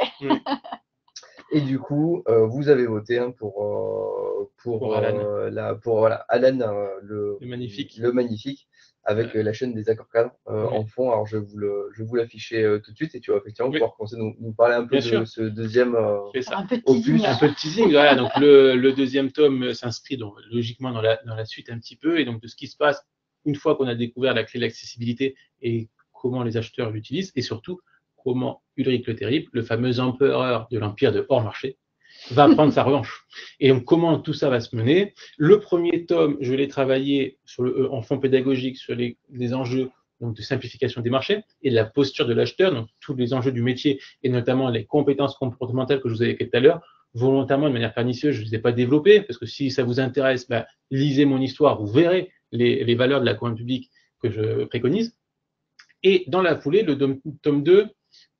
Et du coup, vous avez voté pour Alan, le magnifique, avec la chaîne des accords cadres en fond. Alors, je vais vous l'afficher tout de suite, et tu vas effectivement pouvoir commencer à nous parler un peu de ce deuxième opus. Un peu de teasing. Voilà, donc le deuxième tome s'inscrit logiquement dans la suite un petit peu, et donc de ce qui se passe une fois qu'on a découvert la clé de l'accessibilité et comment les acheteurs l'utilisent, et surtout comment Ulrich le Terrible, le fameux empereur de l'empire de hors-marché, va prendre sa revanche. Et donc, comment tout ça va se mener? Le premier tome, je l'ai travaillé en fond pédagogique sur les enjeux donc, de simplification des marchés et de la posture de l'acheteur, donc tous les enjeux du métier et notamment les compétences comportementales que je vous avais évoquées tout à l'heure. Volontairement, de manière pernicieuse, je ne les ai pas développées, parce que si ça vous intéresse, lisez mon histoire, vous verrez les valeurs de la commande publique que je préconise. Et dans la foulée, le tome 2,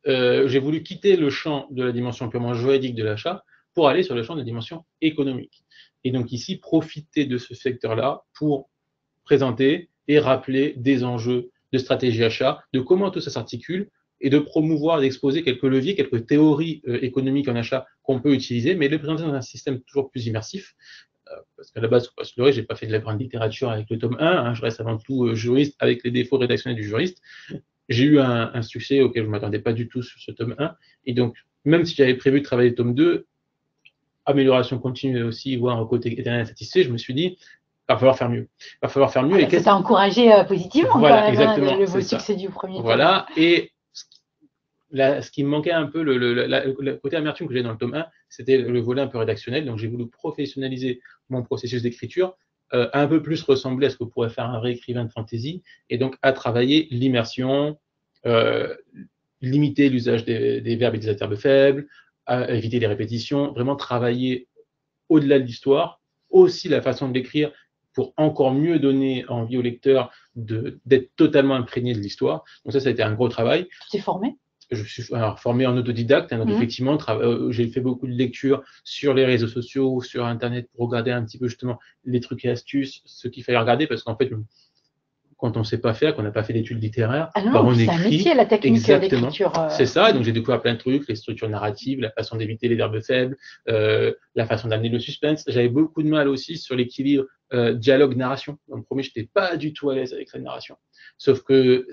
j'ai voulu quitter le champ de la dimension purement juridique de l'achat pour aller sur le champ de la dimension économique. Et donc ici, profiter de ce secteur-là pour présenter et rappeler des enjeux de stratégie achat, de comment tout ça s'articule, et de promouvoir, d'exposer quelques leviers, quelques théories économiques en achat qu'on peut utiliser, mais de les présenter dans un système toujours plus immersif, parce qu'à la base, faut pas se leurrer, j'ai pas fait de la grande littérature avec le tome 1, hein, je reste avant tout juriste avec les défauts rédactionnels du juriste. J'ai eu un succès auquel je ne m'attendais pas du tout sur ce tome 1, et donc, même si j'avais prévu de travailler le tome 2, amélioration continue aussi, voir un côté éternel insatisfait, je me suis dit, il va falloir faire mieux. Il va falloir faire mieux. Ah, ça t'a encouragé positivement, voilà, quand même, exactement, le beau succès du premier voilà, tome. Et ce qui me manquait un peu, le côté amertume que j'ai dans le tome 1, c'était le volet un peu rédactionnel. Donc, j'ai voulu professionnaliser mon processus d'écriture, un peu plus ressembler à ce que pourrait faire un vrai écrivain de fantasy, et donc à travailler l'immersion, limiter l'usage des verbes et des adverbes faibles, à éviter les répétitions, vraiment travailler au-delà de l'histoire, aussi la façon de l'écrire pour encore mieux donner envie au lecteur d'être totalement imprégné de l'histoire. Donc ça a été un gros travail. Tu t'es formé? Je suis formé en autodidacte, hein, donc effectivement, j'ai fait beaucoup de lectures sur les réseaux sociaux, sur Internet, pour regarder un petit peu justement les trucs et astuces, ce qu'il fallait regarder, parce qu'en fait, quand on ne sait pas faire, qu'on n'a pas fait d'études littéraires, on écrit. C'est un métier, la technique d'écriture. C'est ça, et donc j'ai découvert plein de trucs, les structures narratives, la façon d'éviter les verbes faibles, la façon d'amener le suspense. J'avais beaucoup de mal aussi sur l'équilibre dialogue-narration. Dans le premier, je n'étais pas du tout à l'aise avec la narration. Sauf que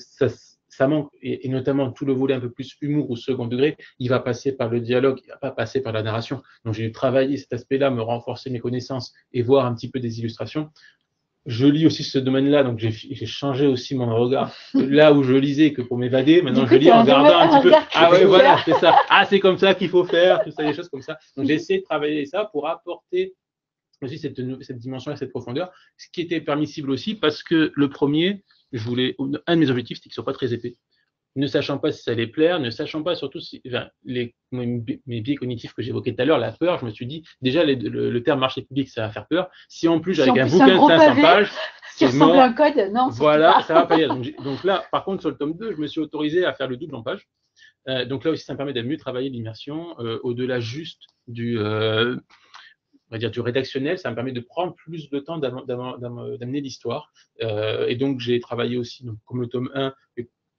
ça manque, et notamment tout le volet un peu plus humour ou second degré, il va passer par le dialogue, il ne va pas passer par la narration. Donc j'ai travaillé cet aspect-là, me renforcer mes connaissances et voir un petit peu des illustrations. Je lis aussi ce domaine-là, donc j'ai changé aussi mon regard. Là où je lisais que pour m'évader, maintenant je lis en regardant un petit peu. Ah ouais, voilà, c'est ça. Ah, c'est comme ça qu'il faut faire, tout ça, des choses comme ça. Donc j'ai essayé de travailler ça pour apporter aussi cette dimension et cette profondeur, ce qui était permissible aussi parce que le premier, un de mes objectifs, c'était qu'il ne soit pas très épais. Ne sachant pas si ça allait plaire, ne sachant pas surtout si, mes biais cognitifs que j'évoquais tout à l'heure, la peur, je me suis dit, déjà, le terme marché public, ça va faire peur. Si en plus, avec un bouquin de 500 pages, qui ressemble à un code, non, voilà, ça va pas y aller. Donc là, par contre, sur le tome 2, je me suis autorisé à faire le double en page. Donc là aussi, ça me permet de mieux travailler l'immersion, au-delà juste on va dire du rédactionnel, ça me permet de prendre plus de temps d'amener l'histoire. Et donc, j'ai travaillé aussi, donc, comme le tome 1,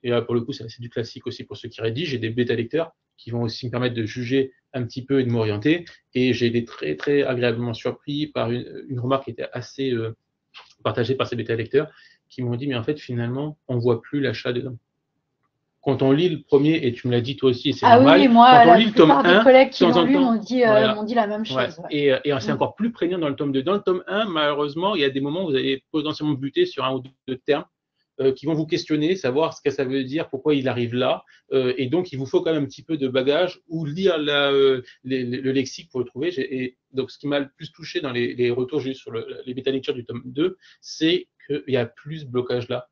et là, pour le coup, c'est du classique aussi pour ceux qui rédigent. J'ai des bêta-lecteurs qui vont aussi me permettre de juger un petit peu et de m'orienter. Et j'ai été très, très agréablement surpris par une remarque qui était assez partagée par ces bêta-lecteurs qui m'ont dit, mais en fait, finalement, on ne voit plus l'achat dedans. Quand on lit le premier, et tu me l'as dit toi aussi, et c'est normal, oui, moi, quand on lit le tome 1, des collègues qui l'ont lu m'ont dit la même chose. Ouais. Et c'est encore plus prégnant dans le tome 2. Dans le tome 1, malheureusement, il y a des moments où vous allez potentiellement buter sur un ou deux termes qui vont vous questionner, savoir ce que ça veut dire, pourquoi il arrive là. Et donc, il vous faut quand même un petit peu de bagage ou lire le lexique pour le trouver. Et donc, ce qui m'a le plus touché dans les retours juste sur les bêta-lectures du tome 2, c'est qu'il y a plus de blocage là.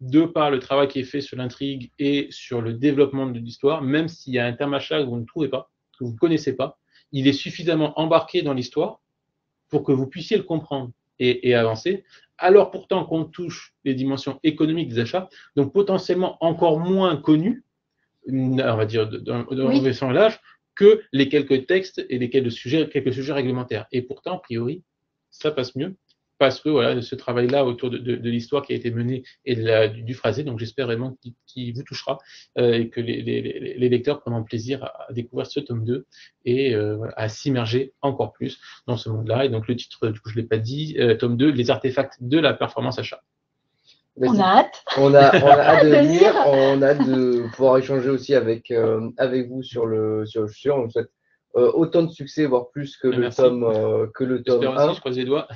De par le travail qui est fait sur l'intrigue et sur le développement de l'histoire, même s'il y a un terme achat que vous ne trouvez pas, que vous ne connaissez pas, il est suffisamment embarqué dans l'histoire pour que vous puissiez le comprendre et avancer. Alors pourtant qu'on touche les dimensions économiques des achats, donc potentiellement encore moins connues, on va dire dans le l'âge, que les quelques textes et quelques sujets réglementaires. Et pourtant, a priori, ça passe mieux parce que voilà, ce travail-là autour de l'histoire qui a été mené et du phrasé, donc j'espère vraiment qu'il vous touchera et que les lecteurs prendront plaisir à découvrir ce tome 2 et à s'immerger encore plus dans ce monde-là. Et donc le titre, du coup je ne l'ai pas dit, tome 2, les artefacts de la performance achat. On a hâte. On a hâte de lire, on a hâte de pouvoir échanger aussi avec vous sur le sujet. On vous souhaite autant de succès, voire plus que le tome 1. Aussi, je croise les doigts.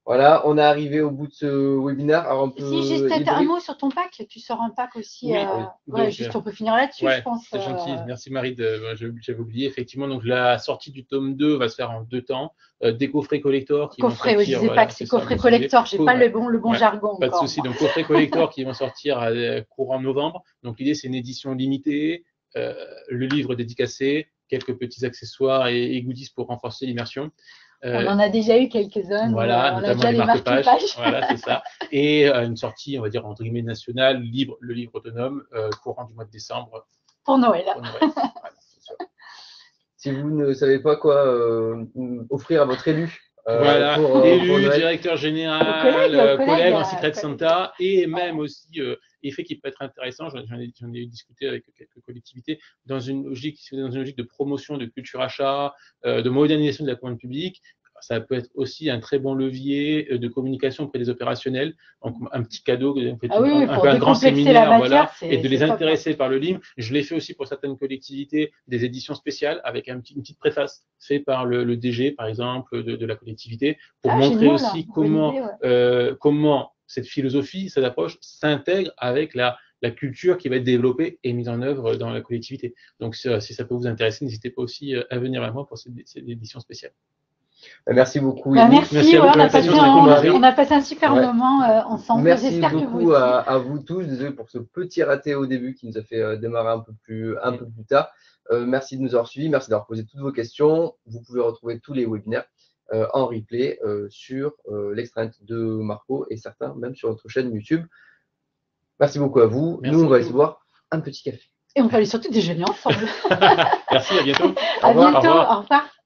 Voilà, on est arrivé au bout de ce webinaire. Alors si, juste peut-être un mot sur ton pack, tu sors un pack aussi. Donc, juste on peut finir là-dessus, je pense. C'est gentil, merci Marie. J'avais oublié, effectivement, donc la sortie du tome 2 va se faire en 2 temps. Des coffrets collector qui vont sortir. Je disais pas que c'est coffret collector, j'ai pas le bon jargon. Pas de souci, donc coffret collector qui vont sortir courant novembre. Donc l'idée, c'est une édition limitée, le livre dédicacé, quelques petits accessoires et goodies pour renforcer l'immersion. On en a déjà eu quelques-uns. Voilà, on notamment a déjà les marque-pages. Voilà, c'est ça. Et une sortie, on va dire, entre guillemets, nationale, le livre autonome, courant du mois de décembre. Pour Noël. Voilà, si vous ne savez pas quoi offrir à votre élu. Voilà, élu, directeur général, collègue en Secret Santa, et même aussi, effet qui peut être intéressant, j'en ai discuté avec quelques collectivités, dans une logique de promotion de culture achat, de modernisation de la commande publique, ça peut être aussi un très bon levier de communication auprès des opérationnels. Donc, un petit cadeau, Oui, un grand séminaire, la matière, voilà, et de les top, intéresser par le livre. Je l'ai fait aussi pour certaines collectivités, des éditions spéciales avec une petite préface faite par le DG, par exemple, de la collectivité, pour montrer génial, aussi comment cette philosophie, cette approche s'intègre avec la culture qui va être développée et mise en œuvre dans la collectivité. Donc, si ça peut vous intéresser, n'hésitez pas aussi à venir vers moi pour cette édition spéciale. Merci beaucoup. Merci, à vous pour l'invitation, c'était cool, Marie. on a passé un super moment ensemble. Merci beaucoup à vous tous. Désolé pour ce petit raté au début qui nous a fait démarrer un peu plus tard. Merci de nous avoir suivis. Merci d'avoir posé toutes vos questions. Vous pouvez retrouver tous les webinaires en replay sur l'extranet de Marco et certains même sur notre chaîne YouTube. Merci beaucoup à vous. Merci Nous, on va beaucoup. aller se boire un petit café. Et on va aller surtout déjeuner ensemble. Merci, à bientôt. À bientôt, au revoir.